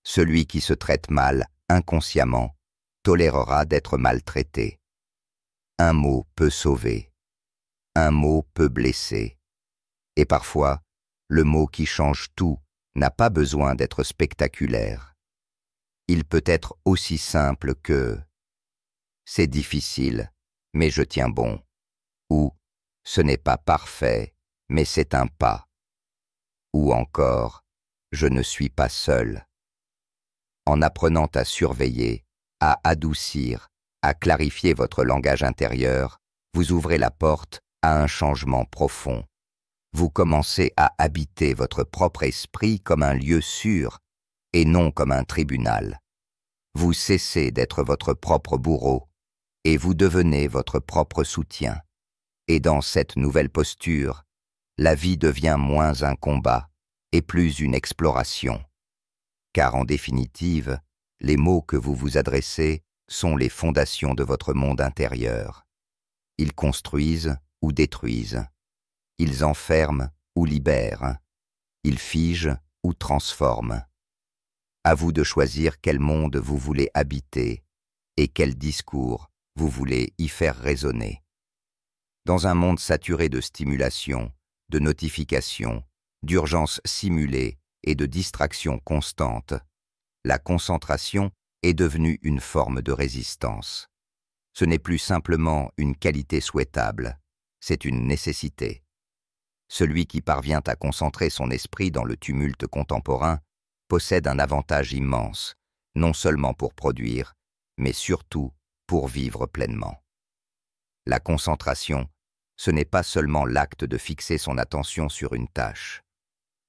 S1: Celui qui se traite mal inconsciemment tolérera d'être maltraité. Un mot peut sauver. Un mot peut blesser. Et parfois, le mot qui change tout n'a pas besoin d'être spectaculaire. Il peut être aussi simple que « c'est difficile, mais je tiens bon » ou « ce n'est pas parfait, mais c'est un pas » ou encore « je ne suis pas seul ». En apprenant à surveiller, à adoucir, à clarifier votre langage intérieur, vous ouvrez la porte à un changement profond. Vous commencez à habiter votre propre esprit comme un lieu sûr et non comme un tribunal. Vous cessez d'être votre propre bourreau et vous devenez votre propre soutien. Et dans cette nouvelle posture, la vie devient moins un combat et plus une exploration. Car en définitive, les mots que vous vous adressez sont les fondations de votre monde intérieur. Ils construisent ou détruisent. Ils enferment ou libèrent. Ils figent ou transforment. À vous de choisir quel monde vous voulez habiter et quel discours vous voulez y faire résonner. Dans un monde saturé de stimulation, de notifications, d'urgences simulées et de distractions constantes, la concentration est devenue une forme de résistance. Ce n'est plus simplement une qualité souhaitable, c'est une nécessité. Celui qui parvient à concentrer son esprit dans le tumulte contemporain possède un avantage immense, non seulement pour produire, mais surtout pour vivre pleinement. La concentration, ce n'est pas seulement l'acte de fixer son attention sur une tâche.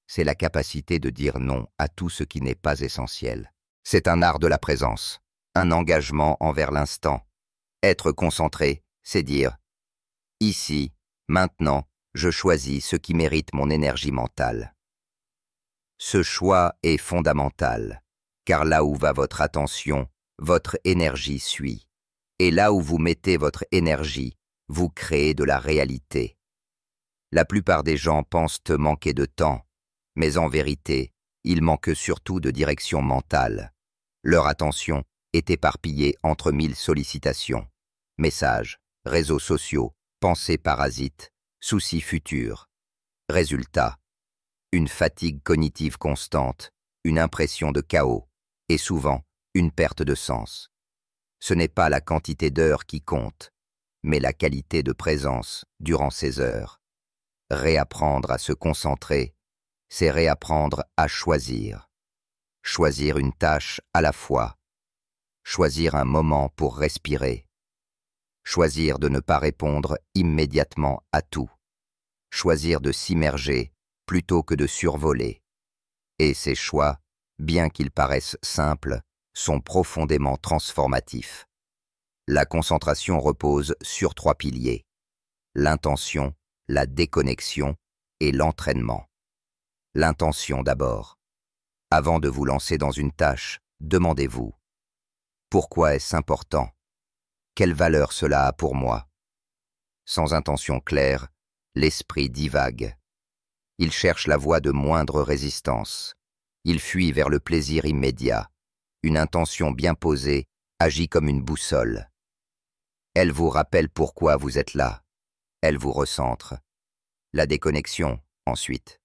S1: C'est la capacité de dire non à tout ce qui n'est pas essentiel. C'est un art de la présence, un engagement envers l'instant. Être concentré, c'est dire « Ici, maintenant, je choisis ce qui mérite mon énergie mentale ». Ce choix est fondamental, car là où va votre attention, votre énergie suit. Et là où vous mettez votre énergie, vous créez de la réalité. La plupart des gens pensent manquer de temps, mais en vérité, ils manquent surtout de direction mentale. Leur attention est éparpillée entre 1000 sollicitations, messages, réseaux sociaux, pensées parasites, soucis futurs. Résultat, une fatigue cognitive constante, une impression de chaos et souvent une perte de sens. Ce n'est pas la quantité d'heures qui compte, mais la qualité de présence durant ces heures. Réapprendre à se concentrer, c'est réapprendre à choisir. Choisir une tâche à la fois. Choisir un moment pour respirer. Choisir de ne pas répondre immédiatement à tout. Choisir de s'immerger plutôt que de survoler. Et ces choix, bien qu'ils paraissent simples, sont profondément transformatifs. La concentration repose sur 3 piliers: l'intention, la déconnexion et l'entraînement. L'intention d'abord. Avant de vous lancer dans une tâche, demandez-vous: pourquoi est-ce important? Quelle valeur cela a pour moi? Sans intention claire, l'esprit divague. Il cherche la voie de moindre résistance. Il fuit vers le plaisir immédiat. Une intention bien posée agit comme une boussole. Elle vous rappelle pourquoi vous êtes là. Elle vous recentre. La déconnexion, ensuite.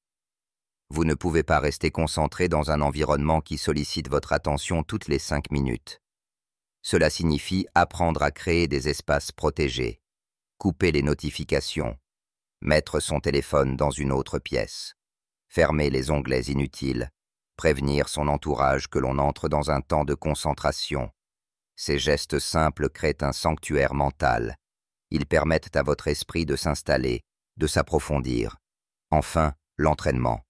S1: Vous ne pouvez pas rester concentré dans un environnement qui sollicite votre attention toutes les 5 minutes. Cela signifie apprendre à créer des espaces protégés, couper les notifications, Mettre son téléphone dans une autre pièce. Fermer les onglets inutiles. Prévenir son entourage que l'on entre dans un temps de concentration. Ces gestes simples créent un sanctuaire mental. Ils permettent à votre esprit de s'installer, de s'approfondir. Enfin, l'entraînement.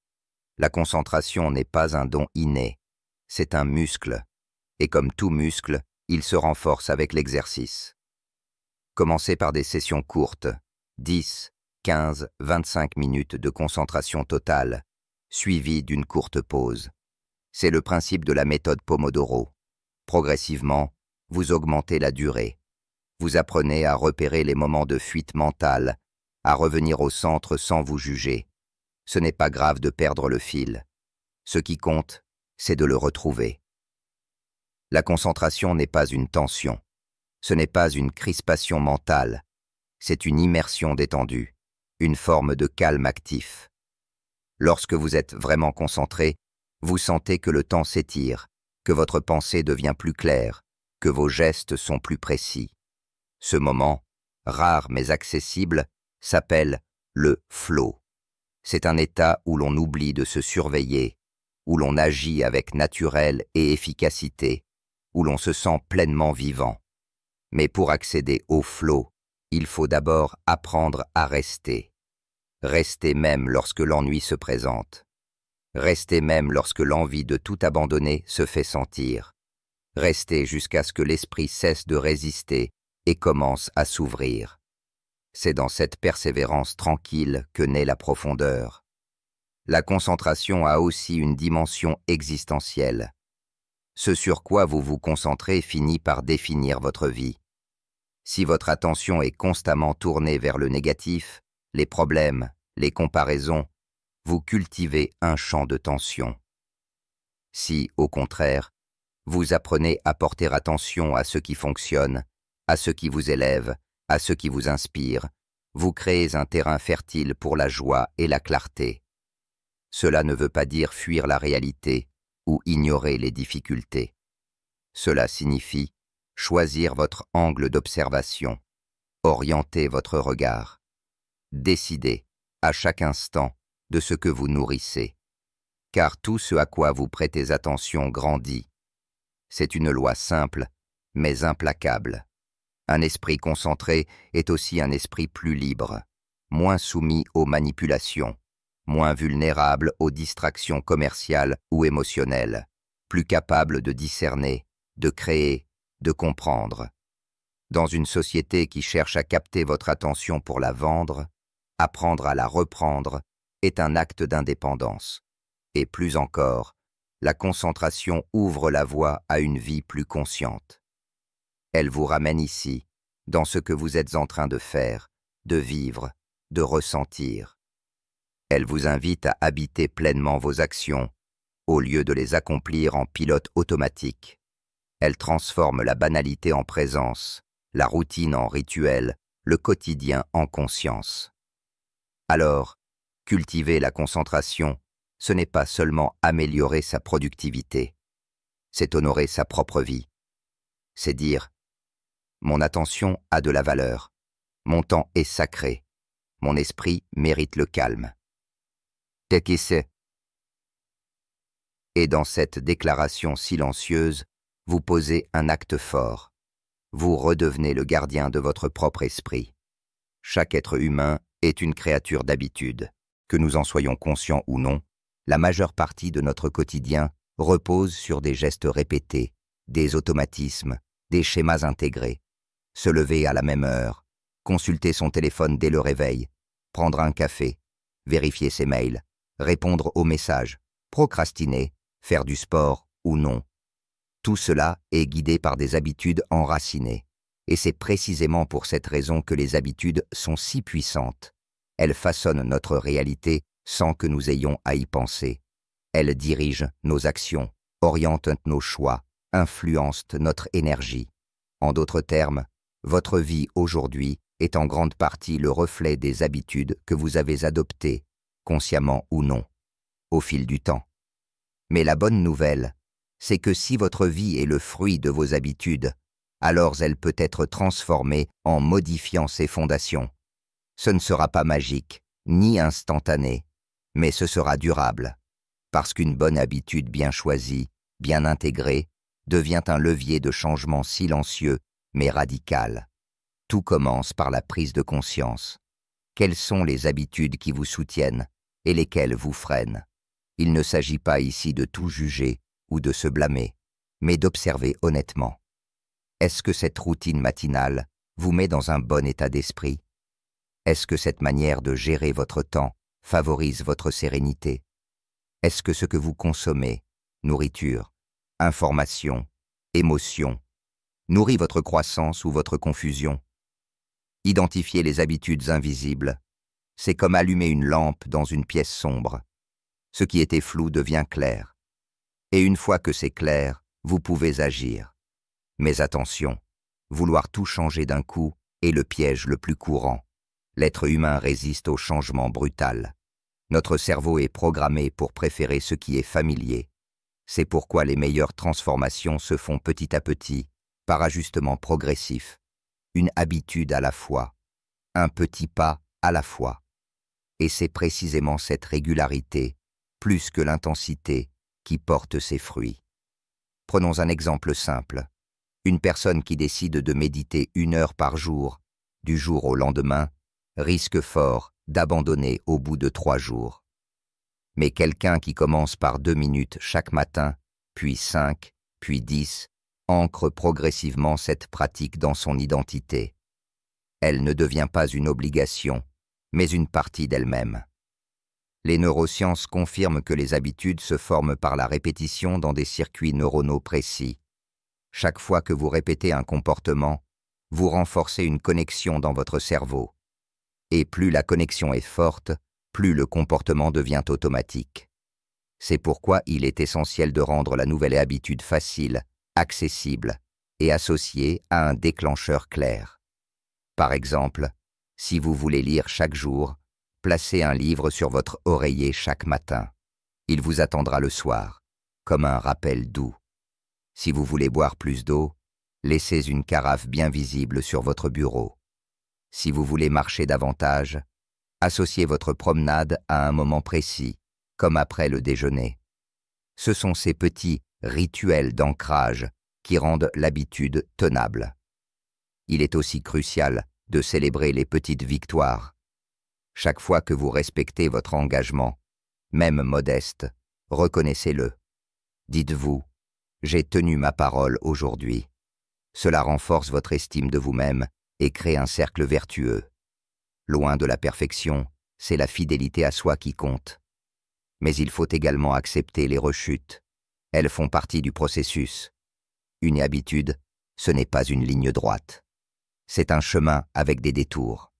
S1: La concentration n'est pas un don inné, c'est un muscle. Et comme tout muscle, il se renforce avec l'exercice. Commencez par des sessions courtes, 10, 15, 25 minutes de concentration totale, suivies d'une courte pause. C'est le principe de la méthode Pomodoro. Progressivement, vous augmentez la durée. Vous apprenez à repérer les moments de fuite mentale, à revenir au centre sans vous juger. Ce n'est pas grave de perdre le fil. Ce qui compte, c'est de le retrouver. La concentration n'est pas une tension. Ce n'est pas une crispation mentale. C'est une immersion détendue, une forme de calme actif. Lorsque vous êtes vraiment concentré, vous sentez que le temps s'étire, que votre pensée devient plus claire, que vos gestes sont plus précis. Ce moment, rare mais accessible, s'appelle le flow. C'est un état où l'on oublie de se surveiller, où l'on agit avec naturel et efficacité, où l'on se sent pleinement vivant. Mais pour accéder au flow, il faut d'abord apprendre à rester. Rester même lorsque l'ennui se présente. Rester même lorsque l'envie de tout abandonner se fait sentir. Rester jusqu'à ce que l'esprit cesse de résister et commence à s'ouvrir. C'est dans cette persévérance tranquille que naît la profondeur. La concentration a aussi une dimension existentielle. Ce sur quoi vous vous concentrez finit par définir votre vie. Si votre attention est constamment tournée vers le négatif, les problèmes, les comparaisons, vous cultivez un champ de tension. Si, au contraire, vous apprenez à porter attention à ce qui fonctionne, à ce qui vous élève, à ce qui vous inspire, vous créez un terrain fertile pour la joie et la clarté. Cela ne veut pas dire fuir la réalité ou ignorer les difficultés. Cela signifie choisir votre angle d'observation, orienter votre regard, décider à chaque instant de ce que vous nourrissez, car tout ce à quoi vous prêtez attention grandit. C'est une loi simple, mais implacable. Un esprit concentré est aussi un esprit plus libre, moins soumis aux manipulations, moins vulnérable aux distractions commerciales ou émotionnelles, plus capable de discerner, de créer, de comprendre. Dans une société qui cherche à capter votre attention pour la vendre, apprendre à la reprendre est un acte d'indépendance. Et plus encore, la concentration ouvre la voie à une vie plus consciente. Elle vous ramène ici, dans ce que vous êtes en train de faire, de vivre, de ressentir. Elle vous invite à habiter pleinement vos actions, au lieu de les accomplir en pilote automatique. Elle transforme la banalité en présence, la routine en rituel, le quotidien en conscience. Alors, cultiver la concentration, ce n'est pas seulement améliorer sa productivité, c'est honorer sa propre vie. C'est dire « Mon attention a de la valeur, mon temps est sacré, mon esprit mérite le calme. » Tel qu'il sait. Et dans cette déclaration silencieuse, vous posez un acte fort. Vous redevenez le gardien de votre propre esprit. Chaque être humain est une créature d'habitude. Que nous en soyons conscients ou non, la majeure partie de notre quotidien repose sur des gestes répétés, des automatismes, des schémas intégrés. Se lever à la même heure, consulter son téléphone dès le réveil, prendre un café, vérifier ses mails, répondre aux messages, procrastiner, faire du sport ou non. Tout cela est guidé par des habitudes enracinées. Et c'est précisément pour cette raison que les habitudes sont si puissantes. Elles façonnent notre réalité sans que nous ayons à y penser. Elles dirigent nos actions, orientent nos choix, influencent notre énergie. En d'autres termes, votre vie aujourd'hui est en grande partie le reflet des habitudes que vous avez adoptées, consciemment ou non, au fil du temps. Mais la bonne nouvelle, c'est que si votre vie est le fruit de vos habitudes, alors elle peut être transformée en modifiant ses fondations. Ce ne sera pas magique, ni instantané, mais ce sera durable, parce qu'une bonne habitude bien choisie, bien intégrée, devient un levier de changement silencieux mais radical. Tout commence par la prise de conscience. Quelles sont les habitudes qui vous soutiennent et lesquelles vous freinent? Il ne s'agit pas ici de tout juger ou de se blâmer, mais d'observer honnêtement. Est-ce que cette routine matinale vous met dans un bon état d'esprit? Est-ce que cette manière de gérer votre temps favorise votre sérénité? Est-ce que ce que vous consommez, nourriture, information, émotion, nourrit votre croissance ou votre confusion? Identifier les habitudes invisibles, c'est comme allumer une lampe dans une pièce sombre. Ce qui était flou devient clair. Et une fois que c'est clair, vous pouvez agir. Mais attention, vouloir tout changer d'un coup est le piège le plus courant. L'être humain résiste au changement brutal. Notre cerveau est programmé pour préférer ce qui est familier. C'est pourquoi les meilleures transformations se font petit à petit, par ajustement progressif, une habitude à la fois, un petit pas à la fois. Et c'est précisément cette régularité, plus que l'intensité, qui porte ses fruits. Prenons un exemple simple. Une personne qui décide de méditer 1 heure par jour, du jour au lendemain, risque fort d'abandonner au bout de 3 jours. Mais quelqu'un qui commence par 2 minutes chaque matin, puis 5, puis 10, ancre progressivement cette pratique dans son identité. Elle ne devient pas une obligation, mais une partie d'elle-même. Les neurosciences confirment que les habitudes se forment par la répétition dans des circuits neuronaux précis. Chaque fois que vous répétez un comportement, vous renforcez une connexion dans votre cerveau. Et plus la connexion est forte, plus le comportement devient automatique. C'est pourquoi il est essentiel de rendre la nouvelle habitude facile, accessible et associée à un déclencheur clair. Par exemple, si vous voulez lire chaque jour, placez un livre sur votre oreiller chaque matin. Il vous attendra le soir, comme un rappel doux. Si vous voulez boire plus d'eau, laissez une carafe bien visible sur votre bureau. Si vous voulez marcher davantage, associez votre promenade à un moment précis, comme après le déjeuner. Ce sont ces petits rituels d'ancrage qui rendent l'habitude tenable. Il est aussi crucial de célébrer les petites victoires. Chaque fois que vous respectez votre engagement, même modeste, reconnaissez-le. Dites-vous, j'ai tenu ma parole aujourd'hui. Cela renforce votre estime de vous-même et crée un cercle vertueux. Loin de la perfection, c'est la fidélité à soi qui compte. Mais il faut également accepter les rechutes. Elles font partie du processus. Une habitude, ce n'est pas une ligne droite. C'est un chemin avec des détours.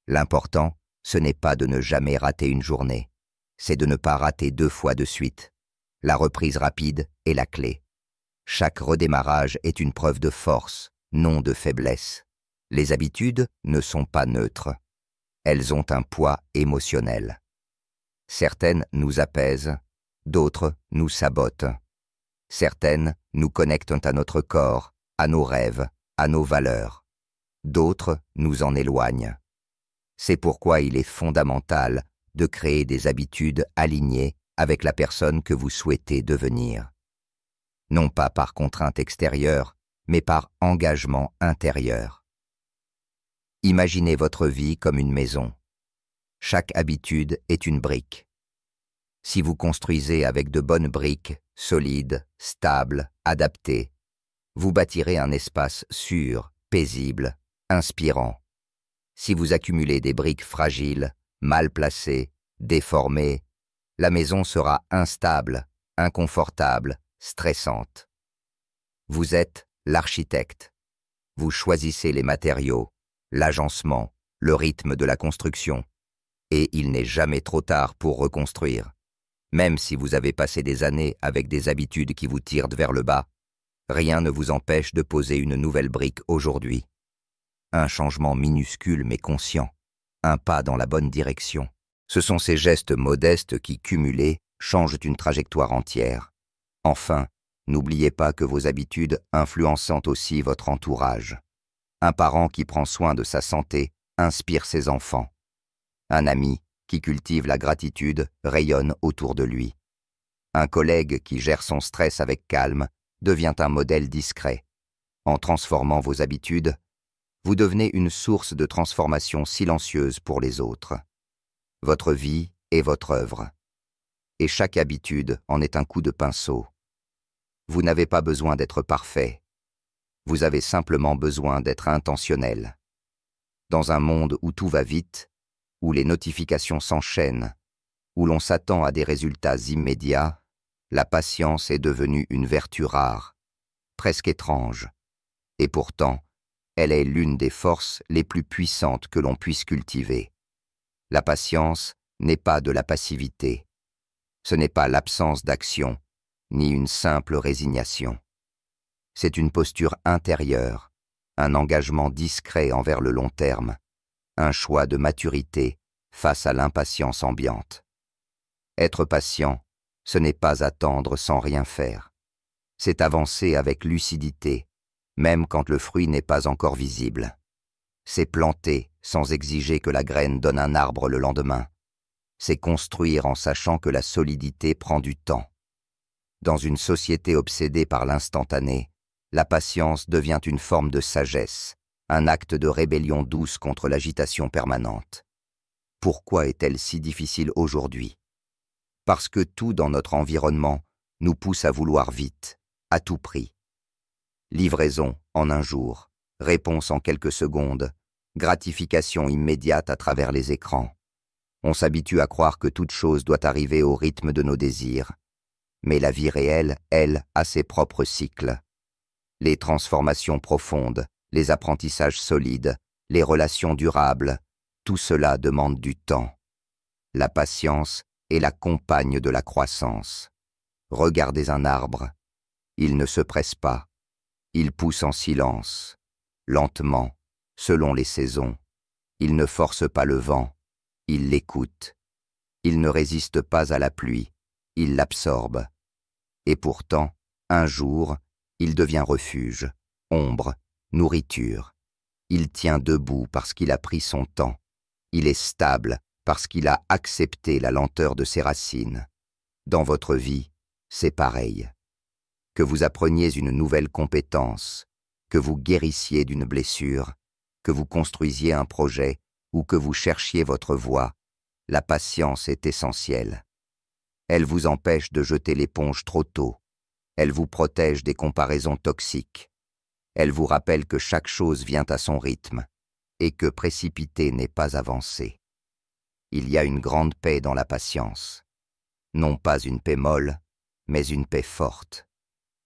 S1: L'important, ce n'est pas de ne jamais rater une journée. C'est de ne pas rater 2 fois de suite. La reprise rapide est la clé. Chaque redémarrage est une preuve de force, non de faiblesse. Les habitudes ne sont pas neutres. Elles ont un poids émotionnel. Certaines nous apaisent, d'autres nous sabotent. Certaines nous connectent à notre corps, à nos rêves, à nos valeurs. D'autres nous en éloignent. C'est pourquoi il est fondamental de créer des habitudes alignées avec la personne que vous souhaitez devenir. Non pas par contrainte extérieure, mais par engagement intérieur. Imaginez votre vie comme une maison. Chaque habitude est une brique. Si vous construisez avec de bonnes briques, solides, stables, adaptées, vous bâtirez un espace sûr, paisible, inspirant. Si vous accumulez des briques fragiles, mal placées, déformées, la maison sera instable, inconfortable, stressante. Vous êtes l'architecte. Vous choisissez les matériaux, l'agencement, le rythme de la construction. Et il n'est jamais trop tard pour reconstruire. Même si vous avez passé des années avec des habitudes qui vous tirent vers le bas, rien ne vous empêche de poser une nouvelle brique aujourd'hui. Un changement minuscule mais conscient, un pas dans la bonne direction. Ce sont ces gestes modestes qui, cumulés, changent une trajectoire entière. Enfin, n'oubliez pas que vos habitudes influencent aussi votre entourage. Un parent qui prend soin de sa santé inspire ses enfants. Un ami qui cultive la gratitude rayonne autour de lui. Un collègue qui gère son stress avec calme devient un modèle discret. En transformant vos habitudes, vous devenez une source de transformation silencieuse pour les autres. Votre vie est votre œuvre. Et chaque habitude en est un coup de pinceau. Vous n'avez pas besoin d'être parfait. Vous avez simplement besoin d'être intentionnel. Dans un monde où tout va vite, où les notifications s'enchaînent, où l'on s'attend à des résultats immédiats, la patience est devenue une vertu rare, presque étrange. Et pourtant, elle est l'une des forces les plus puissantes que l'on puisse cultiver. La patience n'est pas de la passivité. Ce n'est pas l'absence d'action, ni une simple résignation. C'est une posture intérieure, un engagement discret envers le long terme, un choix de maturité face à l'impatience ambiante. Être patient, ce n'est pas attendre sans rien faire. C'est avancer avec lucidité, même quand le fruit n'est pas encore visible. C'est planter sans exiger que la graine donne un arbre le lendemain. C'est construire en sachant que la solidité prend du temps. Dans une société obsédée par l'instantané, la patience devient une forme de sagesse, un acte de rébellion douce contre l'agitation permanente. Pourquoi est-elle si difficile aujourd'hui? Parce que tout dans notre environnement nous pousse à vouloir vite, à tout prix. Livraison en un jour, réponse en quelques secondes, gratification immédiate à travers les écrans. On s'habitue à croire que toute chose doit arriver au rythme de nos désirs. Mais la vie réelle, elle, a ses propres cycles. Les transformations profondes, les apprentissages solides, les relations durables, tout cela demande du temps. La patience est la compagne de la croissance. Regardez un arbre. Il ne se presse pas. Il pousse en silence, lentement, selon les saisons. Il ne force pas le vent. Il l'écoute. Il ne résiste pas à la pluie. Il l'absorbe. Et pourtant, un jour, il devient refuge, ombre, nourriture. Il tient debout parce qu'il a pris son temps. Il est stable parce qu'il a accepté la lenteur de ses racines. Dans votre vie, c'est pareil. Que vous appreniez une nouvelle compétence, que vous guérissiez d'une blessure, que vous construisiez un projet ou que vous cherchiez votre voie, la patience est essentielle. Elle vous empêche de jeter l'éponge trop tôt. Elle vous protège des comparaisons toxiques. Elle vous rappelle que chaque chose vient à son rythme et que précipiter n'est pas avancer. Il y a une grande paix dans la patience. Non pas une paix molle, mais une paix forte.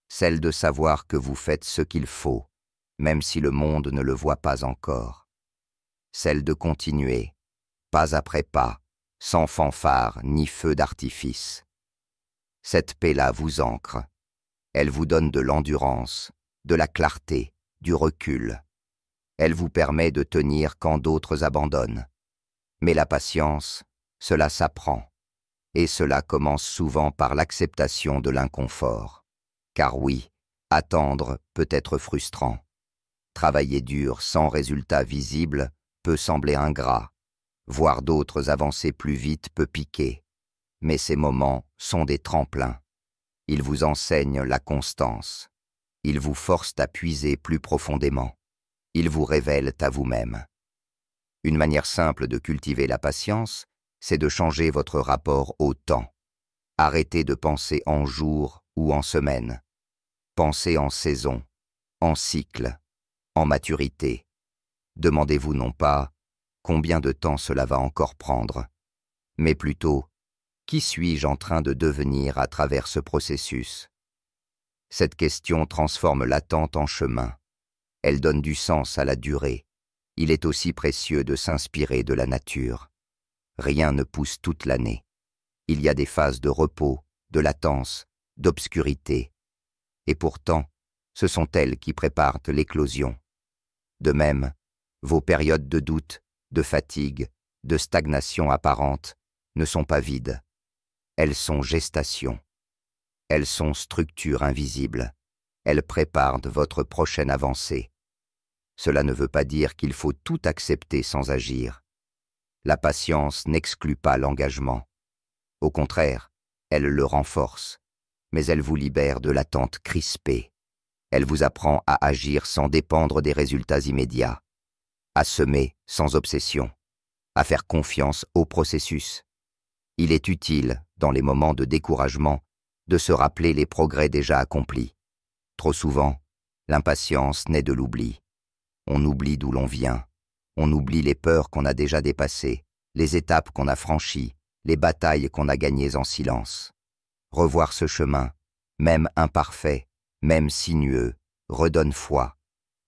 S1: Celle de savoir que vous faites ce qu'il faut, même si le monde ne le voit pas encore. Celle de continuer, pas après pas, sans fanfare ni feu d'artifice. Cette paix-là vous ancre. Elle vous donne de l'endurance, de la clarté, du recul. Elle vous permet de tenir quand d'autres abandonnent. Mais la patience, cela s'apprend. Et cela commence souvent par l'acceptation de l'inconfort. Car oui, attendre peut être frustrant. Travailler dur sans résultat visible peut sembler ingrat. Voir d'autres avancer plus vite peut piquer. Mais ces moments sont des tremplins. Ils vous enseignent la constance. Ils vous forcent à puiser plus profondément. Ils vous révèlent à vous-même. Une manière simple de cultiver la patience, c'est de changer votre rapport au temps. Arrêtez de penser en jours ou en semaines. Pensez en saison, en cycle, en maturité. Demandez-vous non pas combien de temps cela va encore prendre, mais plutôt qui suis-je en train de devenir à travers ce processus? Cette question transforme l'attente en chemin. Elle donne du sens à la durée. Il est aussi précieux de s'inspirer de la nature. Rien ne pousse toute l'année. Il y a des phases de repos, de latence, d'obscurité. Et pourtant, ce sont elles qui préparent l'éclosion. De même, vos périodes de doute, de fatigue, de stagnation apparente ne sont pas vides. Elles sont gestation. Elles sont structure invisible. Elles préparent votre prochaine avancée. Cela ne veut pas dire qu'il faut tout accepter sans agir. La patience n'exclut pas l'engagement. Au contraire, elle le renforce, mais elle vous libère de l'attente crispée. Elle vous apprend à agir sans dépendre des résultats immédiats, à semer sans obsession, à faire confiance au processus. Il est utile, dans les moments de découragement, de se rappeler les progrès déjà accomplis. Trop souvent, l'impatience naît de l'oubli. On oublie d'où l'on vient. On oublie les peurs qu'on a déjà dépassées, les étapes qu'on a franchies, les batailles qu'on a gagnées en silence. Revoir ce chemin, même imparfait, même sinueux, redonne foi.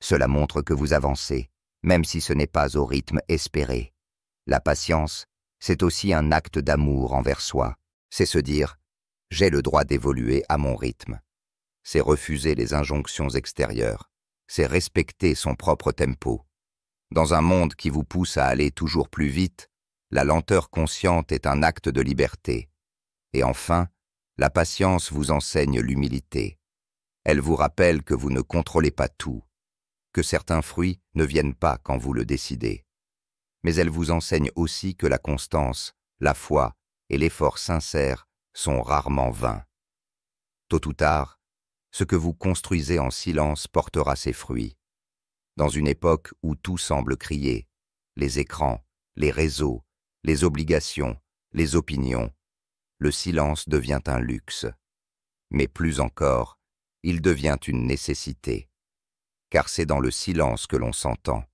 S1: Cela montre que vous avancez, même si ce n'est pas au rythme espéré. La patience, c'est aussi un acte d'amour envers soi. C'est se dire « j'ai le droit d'évoluer à mon rythme ». C'est refuser les injonctions extérieures. C'est respecter son propre tempo. Dans un monde qui vous pousse à aller toujours plus vite, la lenteur consciente est un acte de liberté. Et enfin, la patience vous enseigne l'humilité. Elle vous rappelle que vous ne contrôlez pas tout, que certains fruits ne viennent pas quand vous le décidez. Mais elle vous enseigne aussi que la constance, la foi et l'effort sincère sont rarement vains. Tôt ou tard, ce que vous construisez en silence portera ses fruits. Dans une époque où tout semble crier, les écrans, les réseaux, les obligations, les opinions, le silence devient un luxe. Mais plus encore, il devient une nécessité. Car c'est dans le silence que l'on s'entend.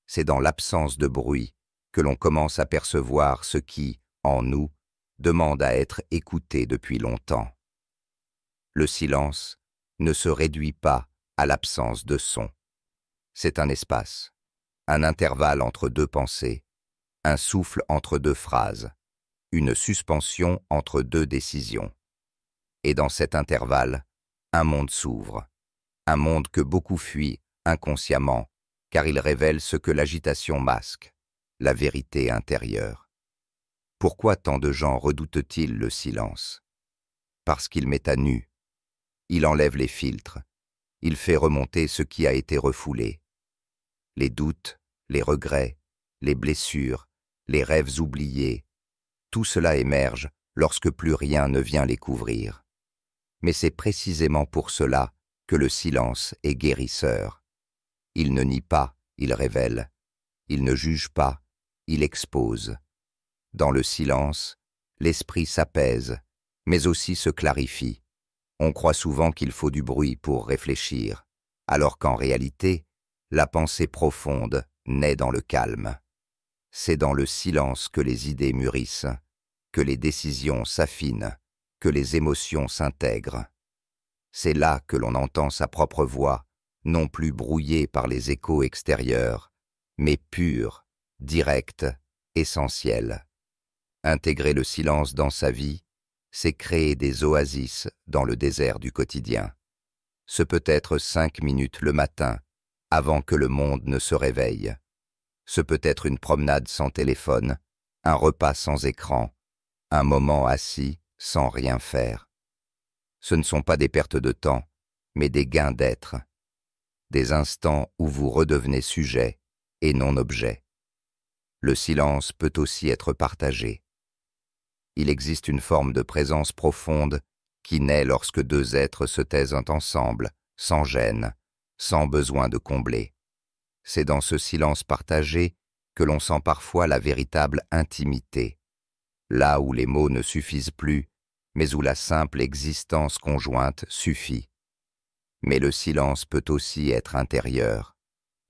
S1: C'est dans l'absence de bruit que l'on commence à percevoir ce qui, en nous, demande à être écouté depuis longtemps. Le silence ne se réduit pas à l'absence de son. C'est un espace, un intervalle entre deux pensées, un souffle entre deux phrases, une suspension entre deux décisions. Et dans cet intervalle, un monde s'ouvre, un monde que beaucoup fuient inconsciemment, car il révèle ce que l'agitation masque, la vérité intérieure. Pourquoi tant de gens redoutent-ils le silence? Parce qu'il met à nu. Il enlève les filtres. Il fait remonter ce qui a été refoulé. Les doutes, les regrets, les blessures, les rêves oubliés, tout cela émerge lorsque plus rien ne vient les couvrir. Mais c'est précisément pour cela que le silence est guérisseur. Il ne nie pas, il révèle. Il ne juge pas, il expose. Dans le silence, l'esprit s'apaise, mais aussi se clarifie. On croit souvent qu'il faut du bruit pour réfléchir, alors qu'en réalité, la pensée profonde naît dans le calme. C'est dans le silence que les idées mûrissent, que les décisions s'affinent, que les émotions s'intègrent. C'est là que l'on entend sa propre voix, non plus brouillée par les échos extérieurs, mais pure, directe, essentielle. Intégrer le silence dans sa vie, c'est créer des oasis dans le désert du quotidien. Ce peut être 5 minutes le matin, avant que le monde ne se réveille. Ce peut être une promenade sans téléphone, un repas sans écran, un moment assis sans rien faire. Ce ne sont pas des pertes de temps, mais des gains d'être. Des instants où vous redevenez sujet et non objet. Le silence peut aussi être partagé. Il existe une forme de présence profonde qui naît lorsque deux êtres se taisent ensemble, sans gêne, sans besoin de combler. C'est dans ce silence partagé que l'on sent parfois la véritable intimité, là où les mots ne suffisent plus, mais où la simple existence conjointe suffit. Mais le silence peut aussi être intérieur.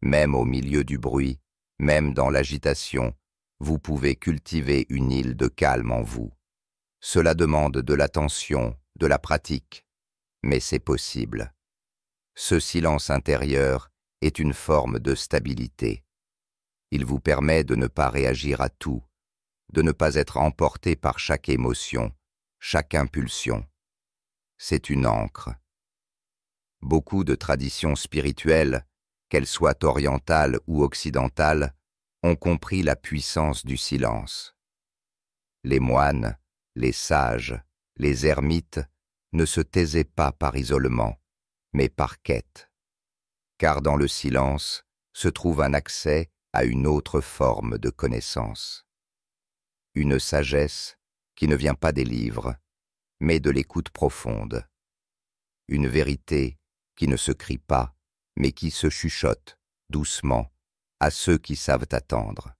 S1: Même au milieu du bruit, même dans l'agitation, vous pouvez cultiver une île de calme en vous. Cela demande de l'attention, de la pratique, mais c'est possible. Ce silence intérieur est une forme de stabilité. Il vous permet de ne pas réagir à tout, de ne pas être emporté par chaque émotion, chaque impulsion. C'est une ancre. Beaucoup de traditions spirituelles, qu'elles soient orientales ou occidentales, ont compris la puissance du silence. Les moines, les sages, les ermites ne se taisaient pas par isolement, mais par quête. Car dans le silence se trouve un accès à une autre forme de connaissance. une sagesse qui ne vient pas des livres, mais de l'écoute profonde. Une vérité qui ne se crie pas, mais qui se chuchote, doucement, à ceux qui savent attendre.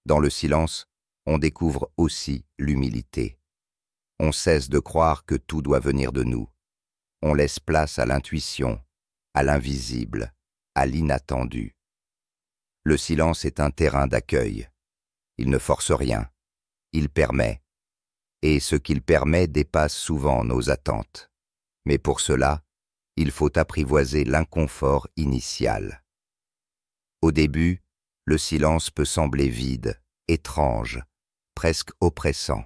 S1: Dans le silence, on découvre aussi l'humilité. On cesse de croire que tout doit venir de nous. On laisse place à l'intuition, à l'invisible, à l'inattendu. Le silence est un terrain d'accueil. Il ne force rien. Il permet. Et ce qu'il permet dépasse souvent nos attentes. Mais pour cela, il faut apprivoiser l'inconfort initial. Au début, le silence peut sembler vide, étrange, presque oppressant.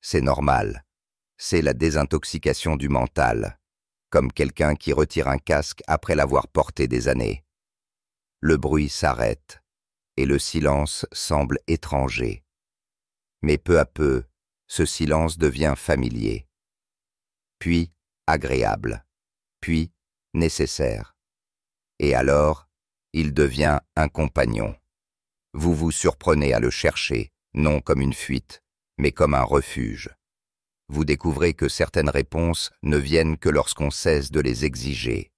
S1: C'est normal. C'est la désintoxication du mental, comme quelqu'un qui retire un casque après l'avoir porté des années. Le bruit s'arrête, et le silence semble étranger. Mais peu à peu, ce silence devient familier, puis agréable, puis nécessaire. Et alors, il devient un compagnon. Vous vous surprenez à le chercher, non comme une fuite, mais comme un refuge. Vous découvrez que certaines réponses ne viennent que lorsqu'on cesse de les exiger,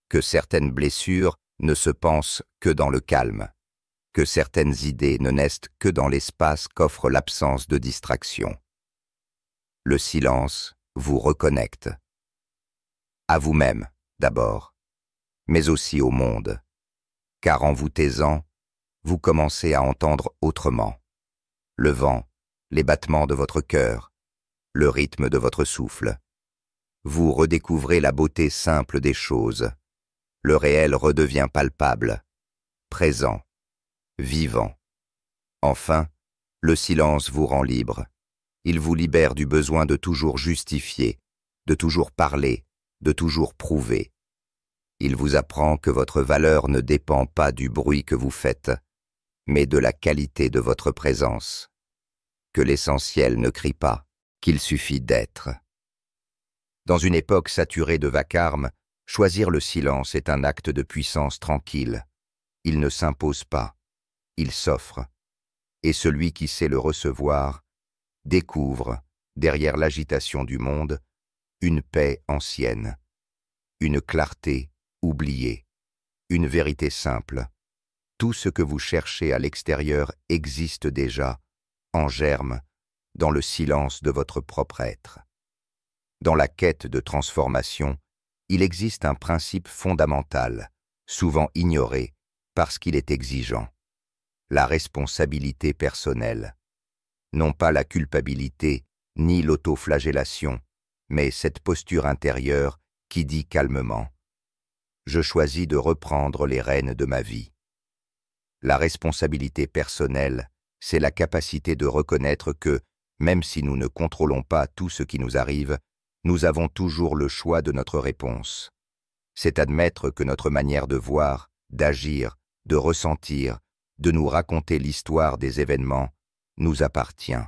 S1: que certaines blessures ne se pensent que dans le calme, que certaines idées ne naissent que dans l'espace qu'offre l'absence de distraction. Le silence vous reconnecte. À vous-même, d'abord, mais aussi au monde, car en vous taisant, vous commencez à entendre autrement. Le vent, les battements de votre cœur, le rythme de votre souffle. Vous redécouvrez la beauté simple des choses. Le réel redevient palpable, présent, vivant. Enfin, le silence vous rend libre. Il vous libère du besoin de toujours justifier, de toujours parler, de toujours prouver. Il vous apprend que votre valeur ne dépend pas du bruit que vous faites, mais de la qualité de votre présence. Que l'essentiel ne crie pas, qu'il suffit d'être. Dans une époque saturée de vacarme, choisir le silence est un acte de puissance tranquille. Il ne s'impose pas, il s'offre. Et celui qui sait le recevoir découvre, derrière l'agitation du monde, une paix ancienne, une clarté oubliée, une vérité simple. Tout ce que vous cherchez à l'extérieur existe déjà, en germe, dans le silence de votre propre être. Dans la quête de transformation, il existe un principe fondamental, souvent ignoré parce qu'il est exigeant. La responsabilité personnelle. Non pas la culpabilité, ni l'autoflagellation, mais cette posture intérieure qui dit calmement « Je choisis de reprendre les rênes de ma vie ». La responsabilité personnelle, c'est la capacité de reconnaître que, même si nous ne contrôlons pas tout ce qui nous arrive, nous avons toujours le choix de notre réponse. C'est admettre que notre manière de voir, d'agir, de ressentir, de nous raconter l'histoire des événements, nous appartient.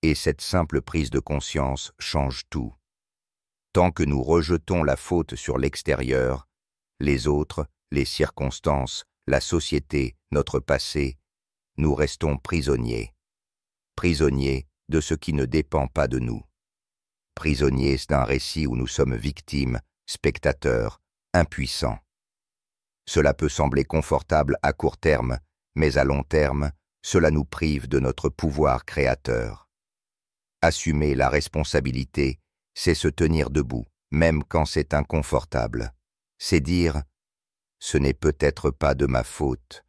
S1: Et cette simple prise de conscience change tout. Tant que nous rejetons la faute sur l'extérieur, les autres, les circonstances, la société, notre passé, nous restons prisonniers. Prisonniers de ce qui ne dépend pas de nous. Prisonniers d'un récit où nous sommes victimes, spectateurs, impuissants. Cela peut sembler confortable à court terme, mais à long terme, cela nous prive de notre pouvoir créateur. Assumer la responsabilité, c'est se tenir debout, même quand c'est inconfortable. C'est dire « ce n'est peut-être pas de ma faute,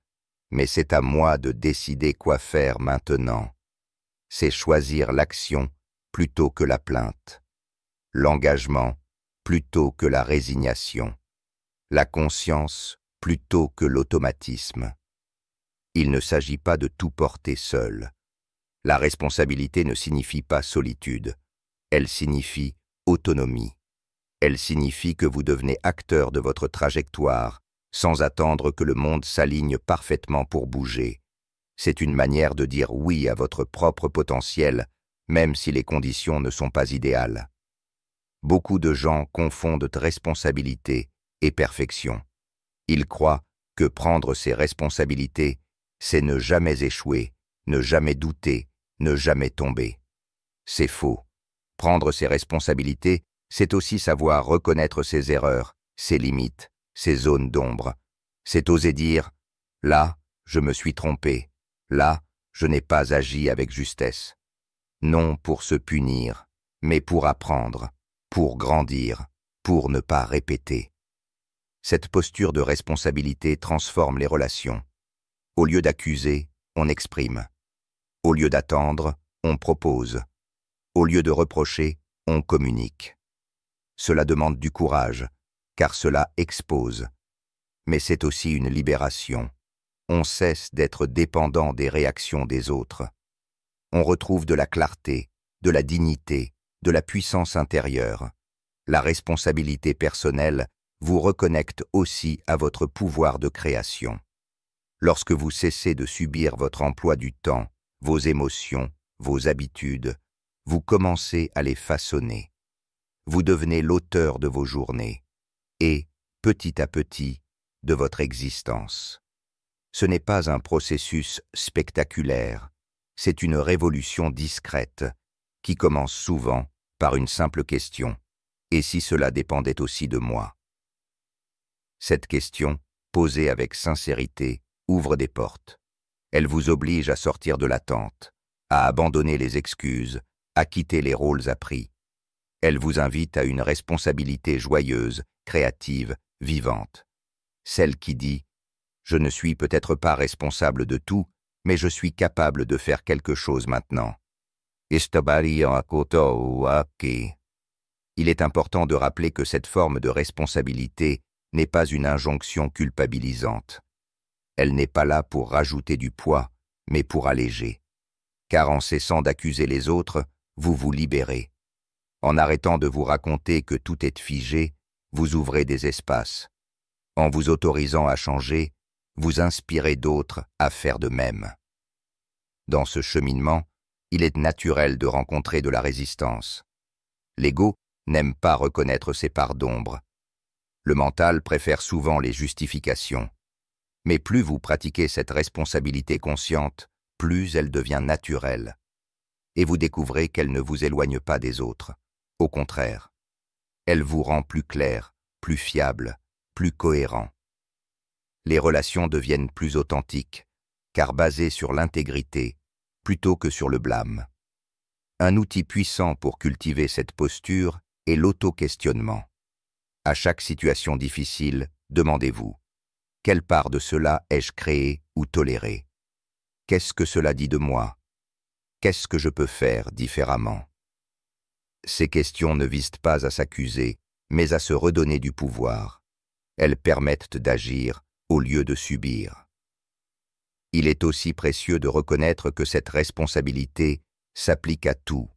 S1: mais c'est à moi de décider quoi faire maintenant ». C'est choisir l'action plutôt que la plainte, l'engagement plutôt que la résignation, la conscience plutôt que l'automatisme. Il ne s'agit pas de tout porter seul. La responsabilité ne signifie pas solitude, elle signifie autonomie. Elle signifie que vous devenez acteur de votre trajectoire, sans attendre que le monde s'aligne parfaitement pour bouger. C'est une manière de dire oui à votre propre potentiel, même si les conditions ne sont pas idéales. Beaucoup de gens confondent responsabilité et perfection. Ils croient que prendre ses responsabilités, c'est ne jamais échouer, ne jamais douter, ne jamais tomber. C'est faux. Prendre ses responsabilités, c'est aussi savoir reconnaître ses erreurs, ses limites, ses zones d'ombre. C'est oser dire « là, je me suis trompé, là, je n'ai pas agi avec justesse ». Non pour se punir, mais pour apprendre, pour grandir, pour ne pas répéter. Cette posture de responsabilité transforme les relations. Au lieu d'accuser, on exprime. Au lieu d'attendre, on propose. Au lieu de reprocher, on communique. Cela demande du courage, car cela expose. Mais c'est aussi une libération. On cesse d'être dépendant des réactions des autres. On retrouve de la clarté, de la dignité, de la puissance intérieure. La responsabilité personnelle vous reconnecte aussi à votre pouvoir de création. Lorsque vous cessez de subir votre emploi du temps, vos émotions, vos habitudes, vous commencez à les façonner. Vous devenez l'auteur de vos journées et, petit à petit, de votre existence. Ce n'est pas un processus spectaculaire, c'est une révolution discrète qui commence souvent par une simple question. Et si cela dépendait aussi de moi? Cette question, posée avec sincérité, ouvre des portes. Elle vous oblige à sortir de l'attente, à abandonner les excuses, à quitter les rôles appris. Elle vous invite à une responsabilité joyeuse, créative, vivante. Celle qui dit « Je ne suis peut-être pas responsable de tout, mais je suis capable de faire quelque chose maintenant. » Il est important de rappeler que cette forme de responsabilité n'est pas une injonction culpabilisante. Elle n'est pas là pour rajouter du poids, mais pour alléger. Car en cessant d'accuser les autres, vous vous libérez. En arrêtant de vous raconter que tout est figé, vous ouvrez des espaces. En vous autorisant à changer, vous inspirez d'autres à faire de même. Dans ce cheminement, il est naturel de rencontrer de la résistance. L'ego n'aime pas reconnaître ses parts d'ombre. Le mental préfère souvent les justifications. Mais plus vous pratiquez cette responsabilité consciente, plus elle devient naturelle. Et vous découvrez qu'elle ne vous éloigne pas des autres. Au contraire, elle vous rend plus clair, plus fiable, plus cohérent. Les relations deviennent plus authentiques, car basées sur l'intégrité, plutôt que sur le blâme. Un outil puissant pour cultiver cette posture est l'auto-questionnement. À chaque situation difficile, demandez-vous « Quelle part de cela ai-je créé ou toléré? Qu'est-ce que cela dit de moi? Qu'est-ce que je peux faire différemment ?» Ces questions ne visent pas à s'accuser, mais à se redonner du pouvoir. Elles permettent d'agir au lieu de subir. Il est aussi précieux de reconnaître que cette responsabilité s'applique à tout.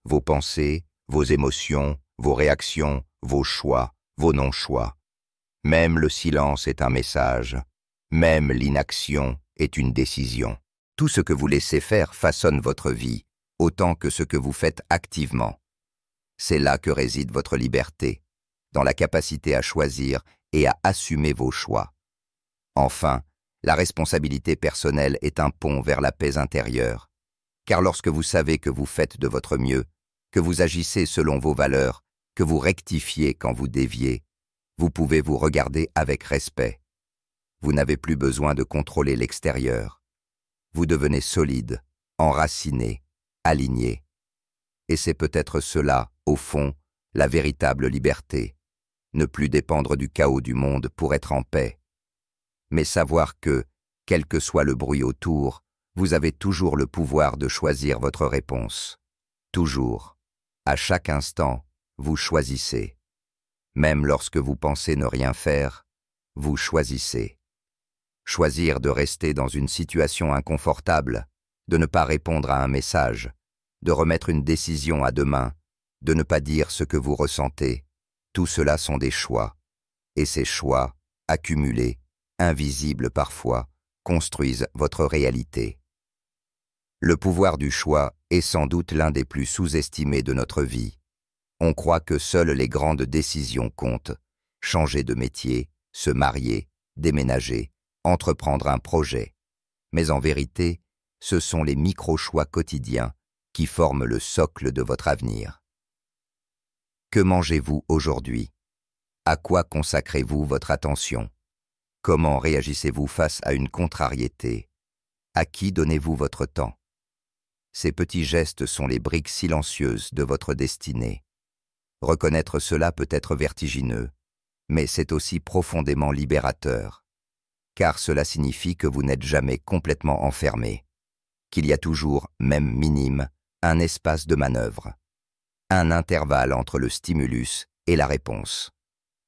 S1: Vos pensées, vos émotions, vos réactions, vos choix, vos non-choix. Même le silence est un message. Même l'inaction est une décision. Tout ce que vous laissez faire façonne votre vie, autant que ce que vous faites activement. C'est là que réside votre liberté, dans la capacité à choisir et à assumer vos choix. Enfin, la responsabilité personnelle est un pont vers la paix intérieure. Car lorsque vous savez que vous faites de votre mieux, que vous agissez selon vos valeurs, que vous rectifiez quand vous déviez, vous pouvez vous regarder avec respect. Vous n'avez plus besoin de contrôler l'extérieur. Vous devenez solide, enraciné, aligné. Et c'est peut-être cela, au fond, la véritable liberté. Ne plus dépendre du chaos du monde pour être en paix. Mais savoir que, quel que soit le bruit autour, vous avez toujours le pouvoir de choisir votre réponse. Toujours, à chaque instant, vous choisissez. Même lorsque vous pensez ne rien faire, vous choisissez. Choisir de rester dans une situation inconfortable, de ne pas répondre à un message, de remettre une décision à demain, de ne pas dire ce que vous ressentez, tout cela sont des choix. Et ces choix, accumulés, invisibles parfois, construisent votre réalité. Le pouvoir du choix est sans doute l'un des plus sous-estimés de notre vie. On croit que seules les grandes décisions comptent. Changer de métier, se marier, déménager, entreprendre un projet. Mais en vérité, Ce sont les micro-choix quotidiens qui forment le socle de votre avenir. Que mangez-vous aujourd'hui? À quoi consacrez-vous votre attention? Comment réagissez-vous face à une contrariété? À qui donnez-vous votre temps? Ces petits gestes sont les briques silencieuses de votre destinée. Reconnaître cela peut être vertigineux, mais c'est aussi profondément libérateur, car cela signifie que vous n'êtes jamais complètement enfermé, qu'il y a toujours, même minime, un espace de manœuvre, un intervalle entre le stimulus et la réponse,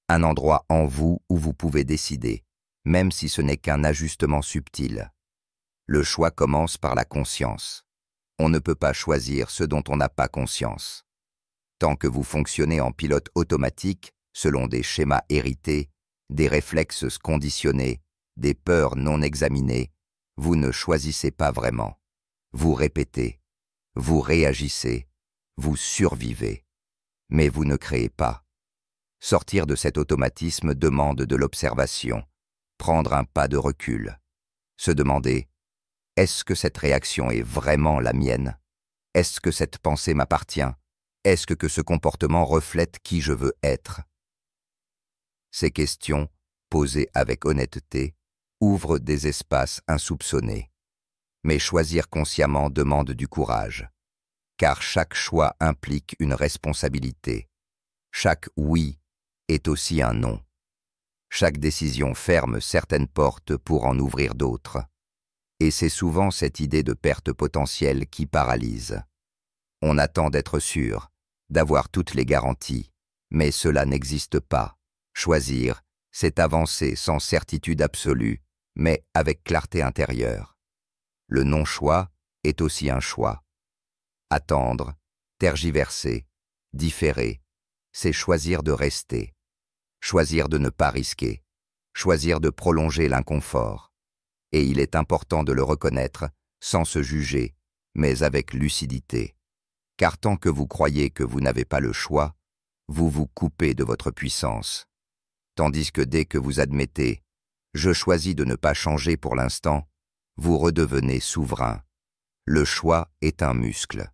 S1: un endroit en vous où vous pouvez décider, même si ce n'est qu'un ajustement subtil. Le choix commence par la conscience. On ne peut pas choisir ce dont on n'a pas conscience. Tant que vous fonctionnez en pilote automatique, selon des schémas hérités, des réflexes conditionnés, des peurs non examinées, vous ne choisissez pas vraiment. Vous répétez, vous réagissez, vous survivez, mais vous ne créez pas. Sortir de cet automatisme demande de l'observation, prendre un pas de recul, se demander « Est-ce que cette réaction est vraiment la mienne? Est-ce que cette pensée m'appartient? Est-ce que ce comportement reflète qui je veux être ?» Ces questions, posées avec honnêteté, ouvrent des espaces insoupçonnés. Mais choisir consciemment demande du courage, car chaque choix implique une responsabilité. Chaque oui est aussi un non. Chaque décision ferme certaines portes pour en ouvrir d'autres. Et c'est souvent cette idée de perte potentielle qui paralyse. On attend d'être sûr, d'avoir toutes les garanties, mais cela n'existe pas. Choisir, c'est avancer sans certitude absolue, mais avec clarté intérieure. Le non-choix est aussi un choix. Attendre, tergiverser, différer, c'est choisir de rester, choisir de ne pas risquer, choisir de prolonger l'inconfort. Et il est important de le reconnaître sans se juger, mais avec lucidité. Car tant que vous croyez que vous n'avez pas le choix, vous vous coupez de votre puissance. Tandis que dès que vous admettez « je choisis de ne pas changer pour l'instant », vous redevenez souverain. Le choix est un muscle.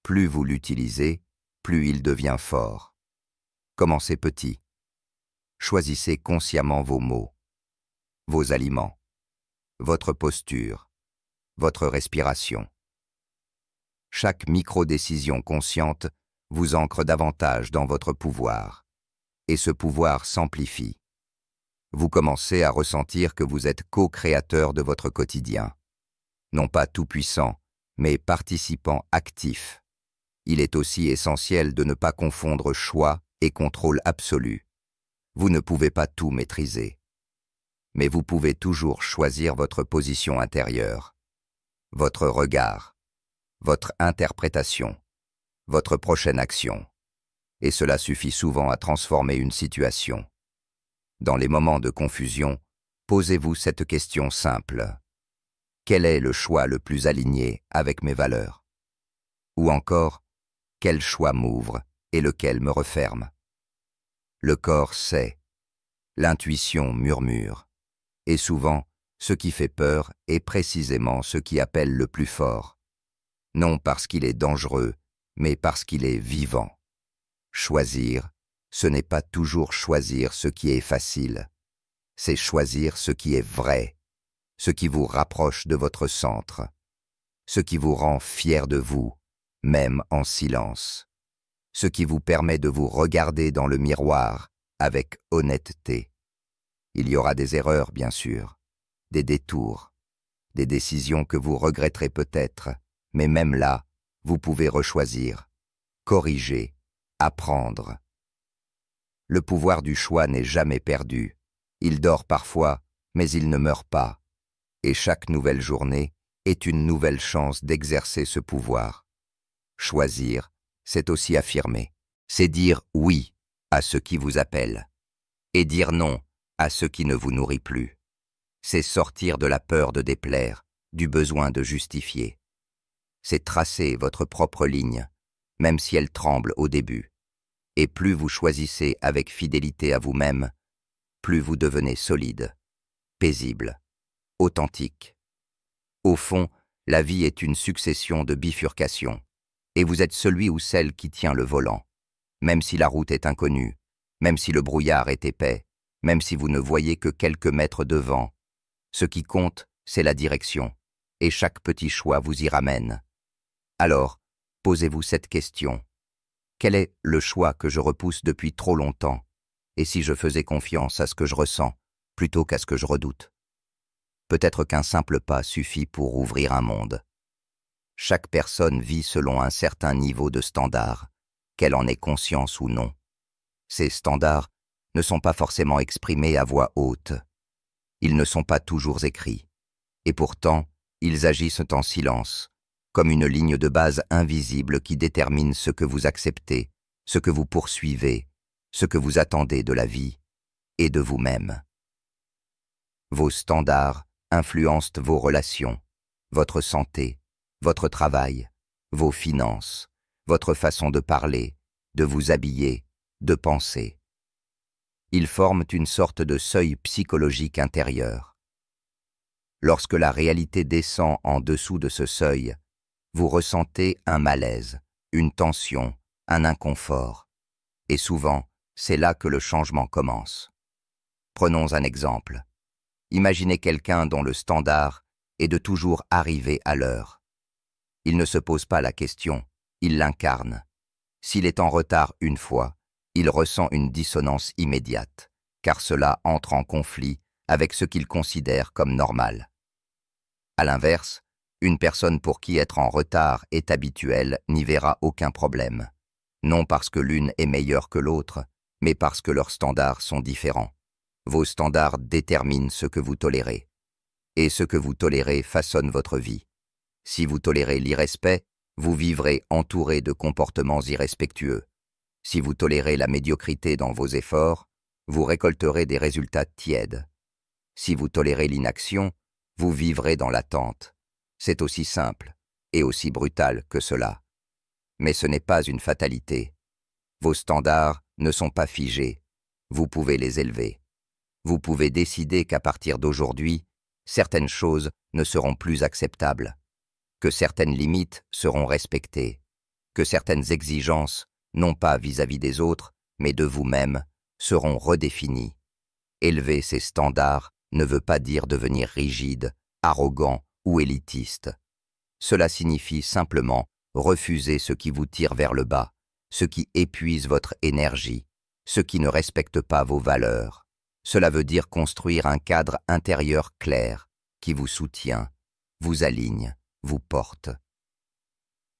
S1: Plus vous l'utilisez, plus il devient fort. Commencez petit. Choisissez consciemment vos mots, vos aliments, votre posture, votre respiration. Chaque micro-décision consciente vous ancre davantage dans votre pouvoir, et ce pouvoir s'amplifie. Vous commencez à ressentir que vous êtes co-créateur de votre quotidien. Non pas tout-puissant, mais participant actif. Il est aussi essentiel de ne pas confondre choix et contrôle absolu. Vous ne pouvez pas tout maîtriser. Mais vous pouvez toujours choisir votre position intérieure, votre regard, votre interprétation, votre prochaine action. Et cela suffit souvent à transformer une situation. Dans les moments de confusion, posez-vous cette question simple. Quel est le choix le plus aligné avec mes valeurs? Ou encore, quel choix m'ouvre et lequel me referme? Le corps sait, l'intuition murmure, et souvent, ce qui fait peur est précisément ce qui appelle le plus fort. Non parce qu'il est dangereux, mais parce qu'il est vivant. Choisir, ce n'est pas toujours choisir ce qui est facile. C'est choisir ce qui est vrai, ce qui vous rapproche de votre centre, ce qui vous rend fier de vous, même en silence, ce qui vous permet de vous regarder dans le miroir avec honnêteté. Il y aura des erreurs, bien sûr, des détours, des décisions que vous regretterez peut-être, mais même là, vous pouvez rechoisir, corriger, apprendre. Le pouvoir du choix n'est jamais perdu. Il dort parfois, mais il ne meurt pas. Et chaque nouvelle journée est une nouvelle chance d'exercer ce pouvoir. Choisir, c'est aussi affirmer. C'est dire oui à ce qui vous appelle et dire non à ce qui ne vous nourrit plus. C'est sortir de la peur de déplaire, du besoin de justifier. C'est tracer votre propre ligne, même si elle tremble au début. Et plus vous choisissez avec fidélité à vous-même, plus vous devenez solide, paisible, authentique. Au fond, La vie est une succession de bifurcations, et vous êtes celui ou celle qui tient le volant. Même si la route est inconnue, même si le brouillard est épais, même si vous ne voyez que quelques mètres devant, ce qui compte, c'est la direction, et chaque petit choix vous y ramène. Alors, posez-vous cette question. Quel est le choix que je repousse depuis trop longtemps, et si je faisais confiance à ce que je ressens, plutôt qu'à ce que je redoute? Peut-être qu'un simple pas suffit pour ouvrir un monde. Chaque personne vit selon un certain niveau de standard, qu'elle en ait conscience ou non. Ces standards ne sont pas forcément exprimés à voix haute. Ils ne sont pas toujours écrits. Et pourtant, ils agissent en silence, comme une ligne de base invisible qui détermine ce que vous acceptez, ce que vous poursuivez, ce que vous attendez de la vie et de vous-même. Vos standards influencent vos relations, votre santé, votre travail, vos finances, votre façon de parler, de vous habiller, de penser. Ils forment une sorte de seuil psychologique intérieur. Lorsque la réalité descend en dessous de ce seuil, vous ressentez un malaise, une tension, un inconfort. Et souvent, c'est là que le changement commence. Prenons un exemple. Imaginez quelqu'un dont le standard est de toujours arriver à l'heure. Il ne se pose pas la question, il l'incarne. S'il est en retard une fois, il ressent une dissonance immédiate, car cela entre en conflit avec ce qu'il considère comme normal. À l'inverse, une personne pour qui être en retard est habituel n'y verra aucun problème, non parce que l'une est meilleure que l'autre, mais parce que leurs standards sont différents. Vos standards déterminent ce que vous tolérez, et ce que vous tolérez façonne votre vie. Si vous tolérez l'irrespect, vous vivrez entouré de comportements irrespectueux. Si vous tolérez la médiocrité dans vos efforts, vous récolterez des résultats tièdes. Si vous tolérez l'inaction, vous vivrez dans l'attente. C'est aussi simple et aussi brutal que cela. Mais ce n'est pas une fatalité. Vos standards ne sont pas figés. Vous pouvez les élever. Vous pouvez décider qu'à partir d'aujourd'hui, certaines choses ne seront plus acceptables, que certaines limites seront respectées, que certaines exigences, non pas vis-à-vis des autres, mais de vous-même, seront redéfinies. Élever ces standards ne veut pas dire devenir rigide, arrogant ou élitiste. Cela signifie simplement refuser ce qui vous tire vers le bas, ce qui épuise votre énergie, ce qui ne respecte pas vos valeurs. Cela veut dire construire un cadre intérieur clair qui vous soutient, vous aligne, vous porte.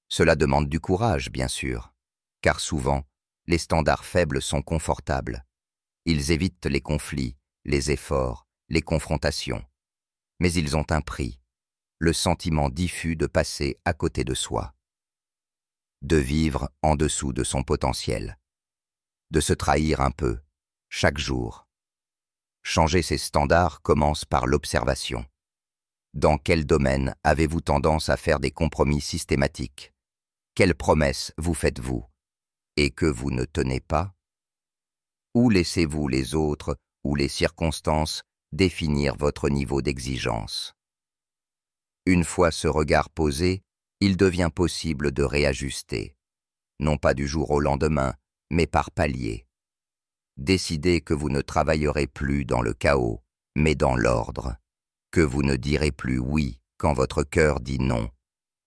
S1: Cela demande du courage, bien sûr, car souvent, les standards faibles sont confortables. Ils évitent les conflits, les efforts, les confrontations. Mais ils ont un prix, le sentiment diffus de passer à côté de soi, de vivre en dessous de son potentiel, de se trahir un peu, chaque jour. Changer ces standards commence par l'observation. Dans quel domaine avez-vous tendance à faire des compromis systématiques? Quelles promesses vous faites-vous et que vous ne tenez pas? Où laissez-vous les autres ou les circonstances définir votre niveau d'exigence? Une fois ce regard posé, il devient possible de réajuster, non pas du jour au lendemain, mais par paliers. Décidez que vous ne travaillerez plus dans le chaos, mais dans l'ordre, que vous ne direz plus oui quand votre cœur dit non,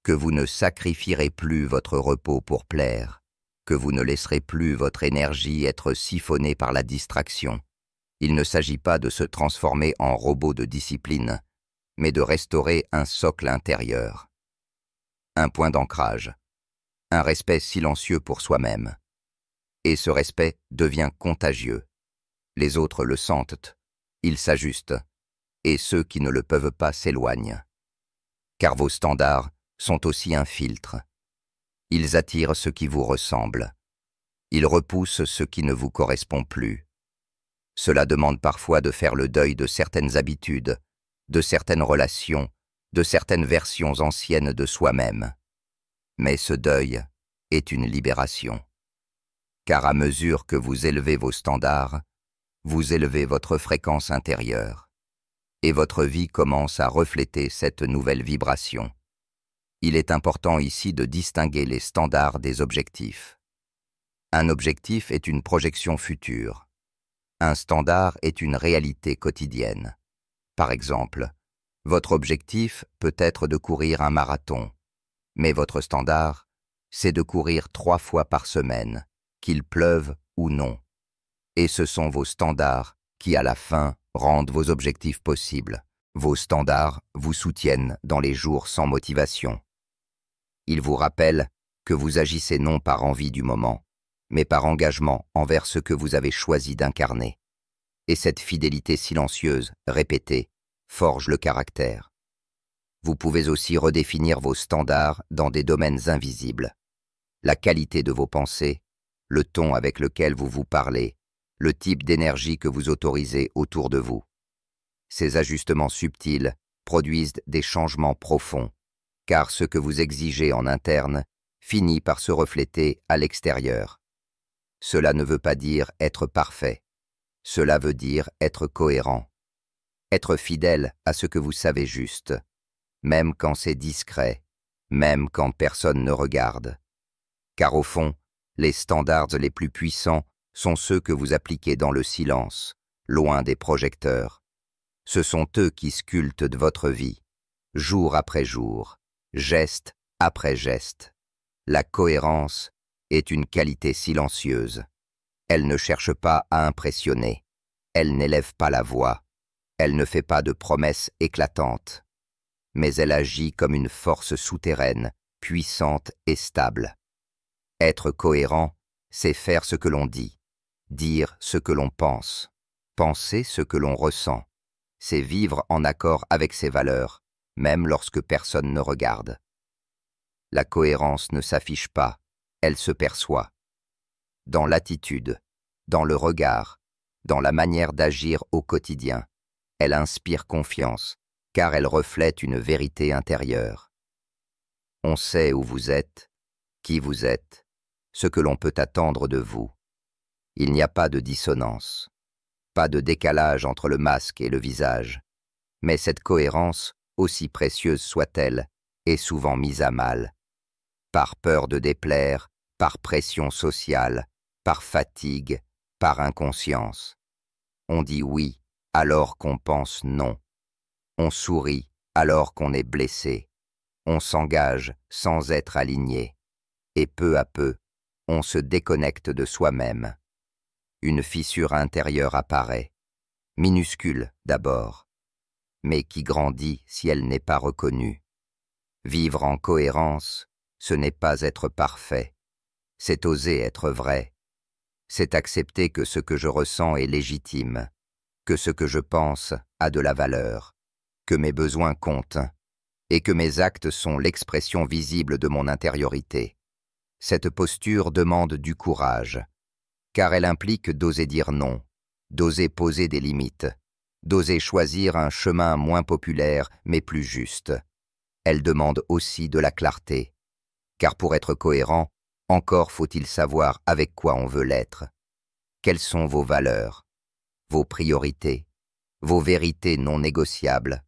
S1: que vous ne sacrifierez plus votre repos pour plaire, que vous ne laisserez plus votre énergie être siphonnée par la distraction. Il ne s'agit pas de se transformer en robot de discipline, mais de restaurer un socle intérieur. Un point d'ancrage, un respect silencieux pour soi-même. Et ce respect devient contagieux. Les autres le sentent, ils s'ajustent, et ceux qui ne le peuvent pas s'éloignent. Car vos standards sont aussi un filtre. Ils attirent ce qui vous ressemble. Ils repoussent ce qui ne vous correspond plus. Cela demande parfois de faire le deuil de certaines habitudes, de certaines relations, de certaines versions anciennes de soi-même. Mais ce deuil est une libération. Car à mesure que vous élevez vos standards, vous élevez votre fréquence intérieure, et votre vie commence à refléter cette nouvelle vibration. Il est important ici de distinguer les standards des objectifs. Un objectif est une projection future. Un standard est une réalité quotidienne. Par exemple, votre objectif peut être de courir un marathon, mais votre standard, c'est de courir 3 fois par semaine, qu'il pleuve ou non. Et ce sont vos standards qui, à la fin, rendent vos objectifs possibles. Vos standards vous soutiennent dans les jours sans motivation. Ils vous rappellent que vous agissez non par envie du moment, mais par engagement envers ce que vous avez choisi d'incarner. Et cette fidélité silencieuse, répétée, forge le caractère. Vous pouvez aussi redéfinir vos standards dans des domaines invisibles. La qualité de vos pensées, le ton avec lequel vous vous parlez, le type d'énergie que vous autorisez autour de vous. Ces ajustements subtils produisent des changements profonds, car ce que vous exigez en interne finit par se refléter à l'extérieur. Cela ne veut pas dire être parfait, cela veut dire être cohérent, être fidèle à ce que vous savez juste, même quand c'est discret, même quand personne ne regarde. Car au fond, les standards les plus puissants sont ceux que vous appliquez dans le silence, loin des projecteurs. Ce sont eux qui sculptent de votre vie, jour après jour, geste après geste. La cohérence est une qualité silencieuse. Elle ne cherche pas à impressionner, elle n'élève pas la voix, elle ne fait pas de promesses éclatantes, mais elle agit comme une force souterraine, puissante et stable. Être cohérent, c'est faire ce que l'on dit, dire ce que l'on pense, penser ce que l'on ressent. C'est vivre en accord avec ses valeurs, même lorsque personne ne regarde. La cohérence ne s'affiche pas, elle se perçoit. Dans l'attitude, dans le regard, dans la manière d'agir au quotidien, elle inspire confiance, car elle reflète une vérité intérieure. On sait où vous êtes, qui vous êtes, ce que l'on peut attendre de vous. Il n'y a pas de dissonance, pas de décalage entre le masque et le visage. Mais cette cohérence, aussi précieuse soit-elle, est souvent mise à mal. Par peur de déplaire, par pression sociale, par fatigue, par inconscience. On dit oui alors qu'on pense non. On sourit alors qu'on est blessé. On s'engage sans être aligné. Et peu à peu, on se déconnecte de soi-même. Une fissure intérieure apparaît, minuscule d'abord, mais qui grandit si elle n'est pas reconnue. Vivre en cohérence, ce n'est pas être parfait, c'est oser être vrai. C'est accepter que ce que je ressens est légitime, que ce que je pense a de la valeur, que mes besoins comptent, et que mes actes sont l'expression visible de mon intériorité. Cette posture demande du courage, car elle implique d'oser dire non, d'oser poser des limites, d'oser choisir un chemin moins populaire mais plus juste. Elle demande aussi de la clarté, car pour être cohérent, encore faut-il savoir avec quoi on veut l'être. Quelles sont vos valeurs, vos priorités, vos vérités non négociables?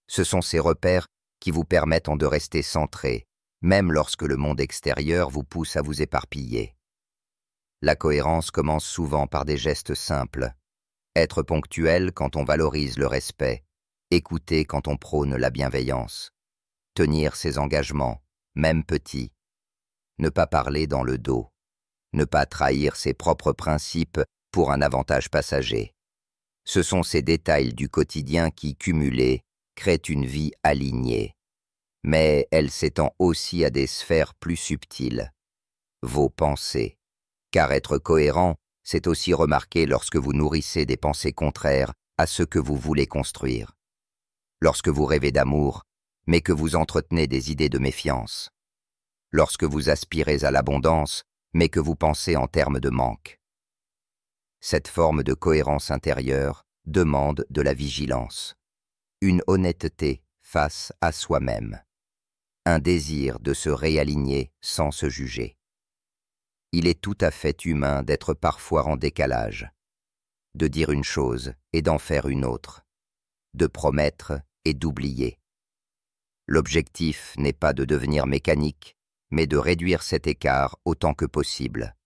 S1: Ce sont ces repères qui vous permettent de rester centré, même lorsque le monde extérieur vous pousse à vous éparpiller. La cohérence commence souvent par des gestes simples. Être ponctuel quand on valorise le respect, écouter quand on prône la bienveillance, tenir ses engagements, même petits, ne pas parler dans le dos, ne pas trahir ses propres principes pour un avantage passager. Ce sont ces détails du quotidien qui, cumulés, créent une vie alignée. Mais elle s'étend aussi à des sphères plus subtiles. Vos pensées. Car être cohérent, c'est aussi remarquer lorsque vous nourrissez des pensées contraires à ce que vous voulez construire. Lorsque vous rêvez d'amour, mais que vous entretenez des idées de méfiance. Lorsque vous aspirez à l'abondance, mais que vous pensez en termes de manque. Cette forme de cohérence intérieure demande de la vigilance, une honnêteté face à soi-même, un désir de se réaligner sans se juger. Il est tout à fait humain d'être parfois en décalage, de dire une chose et d'en faire une autre, de promettre et d'oublier. L'objectif n'est pas de devenir mécanique, mais de réduire cet écart autant que possible,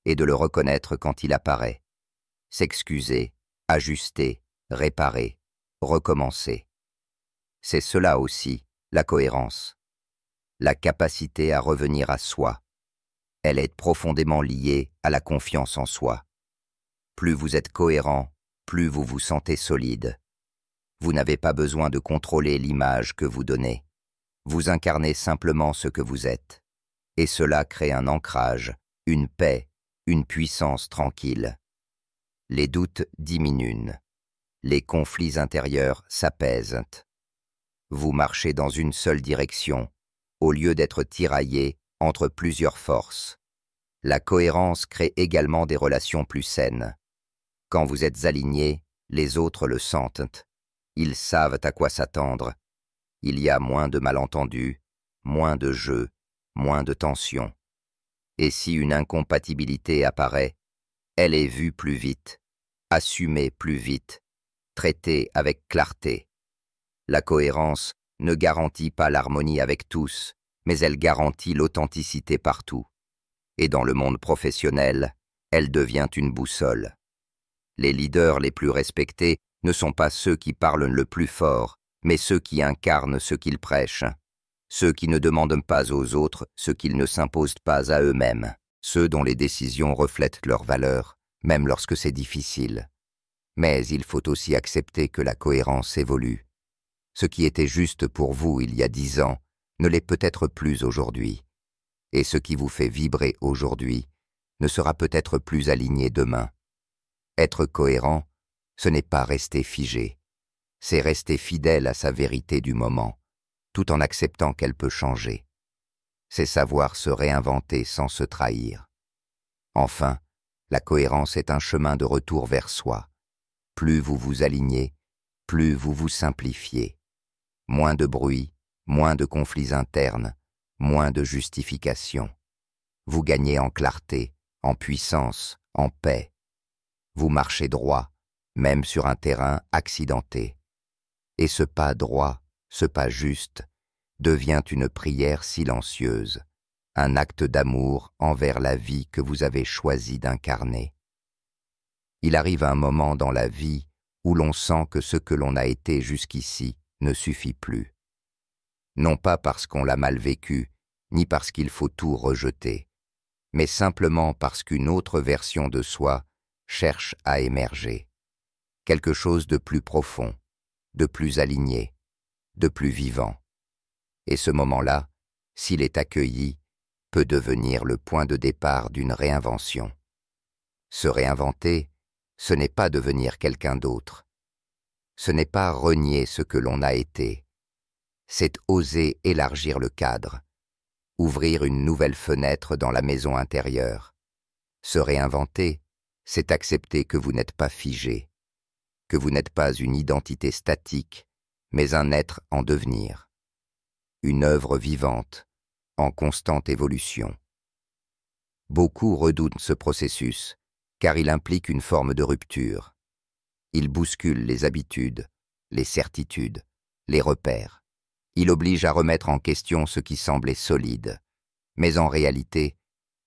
S1: et de le reconnaître quand il apparaît. S'excuser, ajuster, réparer, recommencer. C'est cela aussi, la cohérence. La capacité à revenir à soi. Elle est profondément liée à la confiance en soi. Plus vous êtes cohérent, plus vous vous sentez solide. Vous n'avez pas besoin de contrôler l'image que vous donnez. Vous incarnez simplement ce que vous êtes. Et cela crée un ancrage, une paix, une puissance tranquille. Les doutes diminuent. Les conflits intérieurs s'apaisent. Vous marchez dans une seule direction, au lieu d'être tiraillé entre plusieurs forces. La cohérence crée également des relations plus saines. Quand vous êtes aligné, les autres le sentent. Ils savent à quoi s'attendre. Il y a moins de malentendus, moins de jeux, moins de tensions. Et si une incompatibilité apparaît, elle est vue plus vite, assumée plus vite, traitée avec clarté. La cohérence ne garantit pas l'harmonie avec tous, mais elle garantit l'authenticité partout. Et dans le monde professionnel, elle devient une boussole. Les leaders les plus respectés ne sont pas ceux qui parlent le plus fort, mais ceux qui incarnent ce qu'ils prêchent. Ceux qui ne demandent pas aux autres ce qu'ils ne s'imposent pas à eux-mêmes. Ceux dont les décisions reflètent leurs valeurs, même lorsque c'est difficile. Mais il faut aussi accepter que la cohérence évolue. Ce qui était juste pour vous il y a 10 ans ne l'est peut-être plus aujourd'hui. Et ce qui vous fait vibrer aujourd'hui ne sera peut-être plus aligné demain. Être cohérent, ce n'est pas rester figé. C'est rester fidèle à sa vérité du moment, tout en acceptant qu'elle peut changer. C'est savoir se réinventer sans se trahir. Enfin, la cohérence est un chemin de retour vers soi. Plus vous vous alignez, plus vous vous simplifiez. Moins de bruit, moins de conflits internes, moins de justifications. Vous gagnez en clarté, en puissance, en paix. Vous marchez droit, même sur un terrain accidenté. Et ce pas droit, ce pas juste, devient une prière silencieuse, un acte d'amour envers la vie que vous avez choisi d'incarner. Il arrive un moment dans la vie où l'on sent que ce que l'on a été jusqu'ici ne suffit plus. Non pas parce qu'on l'a mal vécu, ni parce qu'il faut tout rejeter, mais simplement parce qu'une autre version de soi cherche à émerger. Quelque chose de plus profond, de plus aligné, de plus vivant. Et ce moment-là, s'il est accueilli, peut devenir le point de départ d'une réinvention. Se réinventer, ce n'est pas devenir quelqu'un d'autre. Ce n'est pas renier ce que l'on a été. C'est oser élargir le cadre, ouvrir une nouvelle fenêtre dans la maison intérieure. Se réinventer, c'est accepter que vous n'êtes pas figé, que vous n'êtes pas une identité statique, mais un être en devenir, une œuvre vivante, en constante évolution. Beaucoup redoutent ce processus, car il implique une forme de rupture. Il bouscule les habitudes, les certitudes, les repères. Il oblige à remettre en question ce qui semblait solide. Mais en réalité,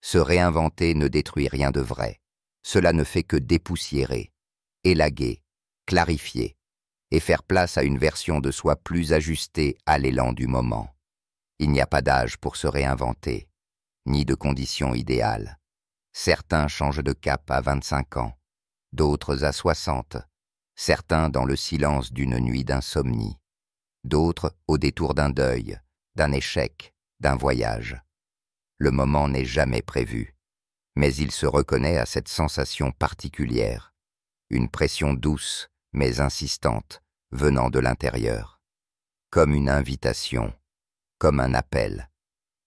S1: se réinventer ne détruit rien de vrai. Cela ne fait que dépoussiérer, élaguer, clarifier, et faire place à une version de soi plus ajustée à l'élan du moment. Il n'y a pas d'âge pour se réinventer, ni de conditions idéales. Certains changent de cap à 25 ans, d'autres à 60, certains dans le silence d'une nuit d'insomnie, d'autres au détour d'un deuil, d'un échec, d'un voyage. Le moment n'est jamais prévu, mais il se reconnaît à cette sensation particulière, une pression douce mais insistante venant de l'intérieur. Comme une invitation, comme un appel.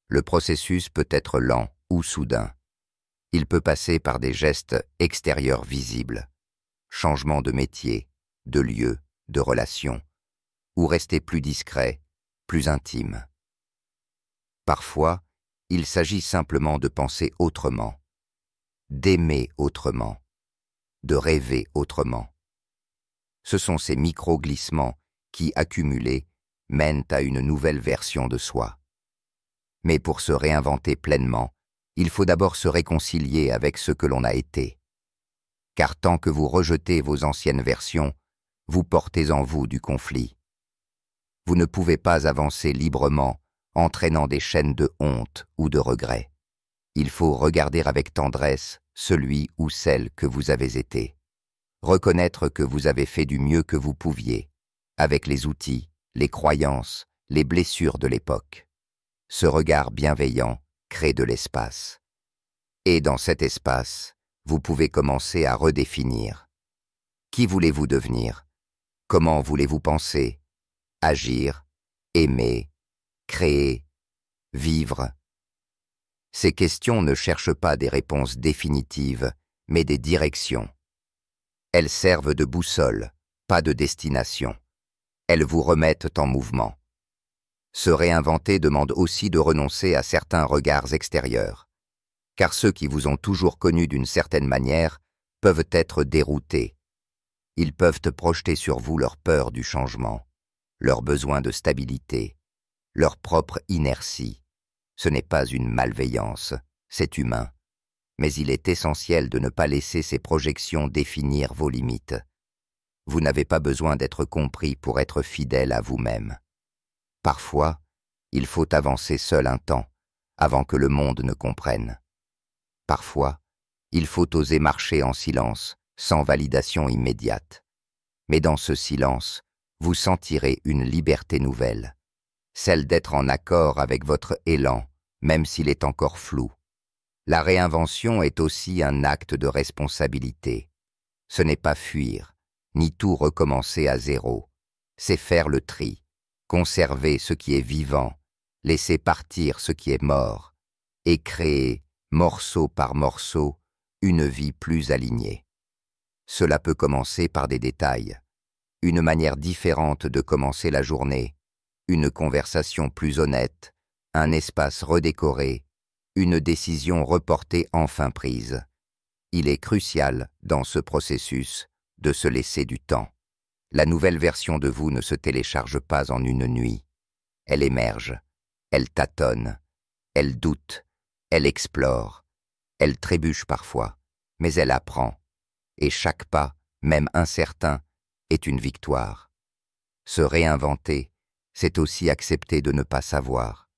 S1: Le processus peut être lent ou soudain. Il peut passer par des gestes extérieurs visibles, changement de métier, de lieu, de relation, ou rester plus discret, plus intime. Parfois, il s'agit simplement de penser autrement, d'aimer autrement, de rêver autrement. Ce sont ces micro-glissements qui, accumulés, mènent à une nouvelle version de soi. Mais pour se réinventer pleinement, il faut d'abord se réconcilier avec ce que l'on a été. Car tant que vous rejetez vos anciennes versions, vous portez en vous du conflit. Vous ne pouvez pas avancer librement en traînant des chaînes de honte ou de regret. Il faut regarder avec tendresse celui ou celle que vous avez été. Reconnaître que vous avez fait du mieux que vous pouviez, avec les outils, les croyances, les blessures de l'époque. Ce regard bienveillant crée de l'espace. Et dans cet espace, vous pouvez commencer à redéfinir. Qui voulez-vous devenir? Comment voulez-vous penser, agir, aimer, créer, vivre? Ces questions ne cherchent pas des réponses définitives, mais des directions. Elles servent de boussole, pas de destination. Elles vous remettent en mouvement. Se réinventer demande aussi de renoncer à certains regards extérieurs, car ceux qui vous ont toujours connu d'une certaine manière peuvent être déroutés. Ils peuvent projeter sur vous leur peur du changement, leur besoin de stabilité, leur propre inertie. Ce n'est pas une malveillance, c'est humain. Mais il est essentiel de ne pas laisser ces projections définir vos limites. Vous n'avez pas besoin d'être compris pour être fidèle à vous-même. Parfois, il faut avancer seul un temps, avant que le monde ne comprenne. Parfois, il faut oser marcher en silence, sans validation immédiate. Mais dans ce silence, vous sentirez une liberté nouvelle, celle d'être en accord avec votre élan, même s'il est encore flou. La réinvention est aussi un acte de responsabilité. Ce n'est pas fuir, ni tout recommencer à zéro. C'est faire le tri, conserver ce qui est vivant, laisser partir ce qui est mort, et créer, morceau par morceau, une vie plus alignée. Cela peut commencer par des détails, une manière différente de commencer la journée, une conversation plus honnête, un espace redécoré, une décision reportée enfin prise. Il est crucial, dans ce processus, de se laisser du temps. La nouvelle version de vous ne se télécharge pas en une nuit. Elle émerge, elle tâtonne, elle doute, elle explore, elle trébuche parfois, mais elle apprend. Et chaque pas, même incertain, est une victoire. Se réinventer, c'est aussi accepter de ne pas savoir,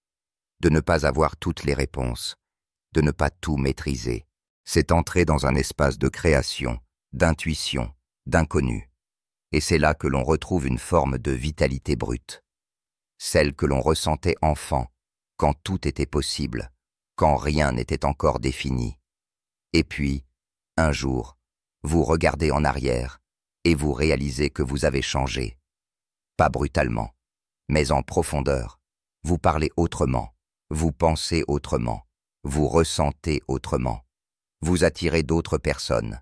S1: de ne pas avoir toutes les réponses, de ne pas tout maîtriser. C'est entrer dans un espace de création, d'intuition, d'inconnu. Et c'est là que l'on retrouve une forme de vitalité brute, celle que l'on ressentait enfant, quand tout était possible, quand rien n'était encore défini. Et puis, un jour, vous regardez en arrière et vous réalisez que vous avez changé. Pas brutalement, mais en profondeur. Vous parlez autrement, vous pensez autrement, vous ressentez autrement. Vous attirez d'autres personnes,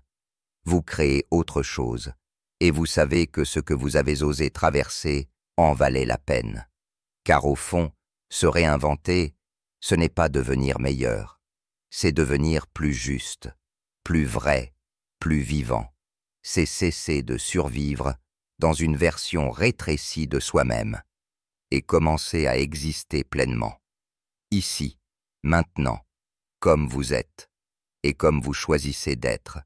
S1: vous créez autre chose, et vous savez que ce que vous avez osé traverser en valait la peine. Car au fond, se réinventer, ce n'est pas devenir meilleur, c'est devenir plus juste, plus vrai, plus vivant. C'est cesser de survivre dans une version rétrécie de soi-même et commencer à exister pleinement. Ici, maintenant, comme vous êtes et comme vous choisissez d'être.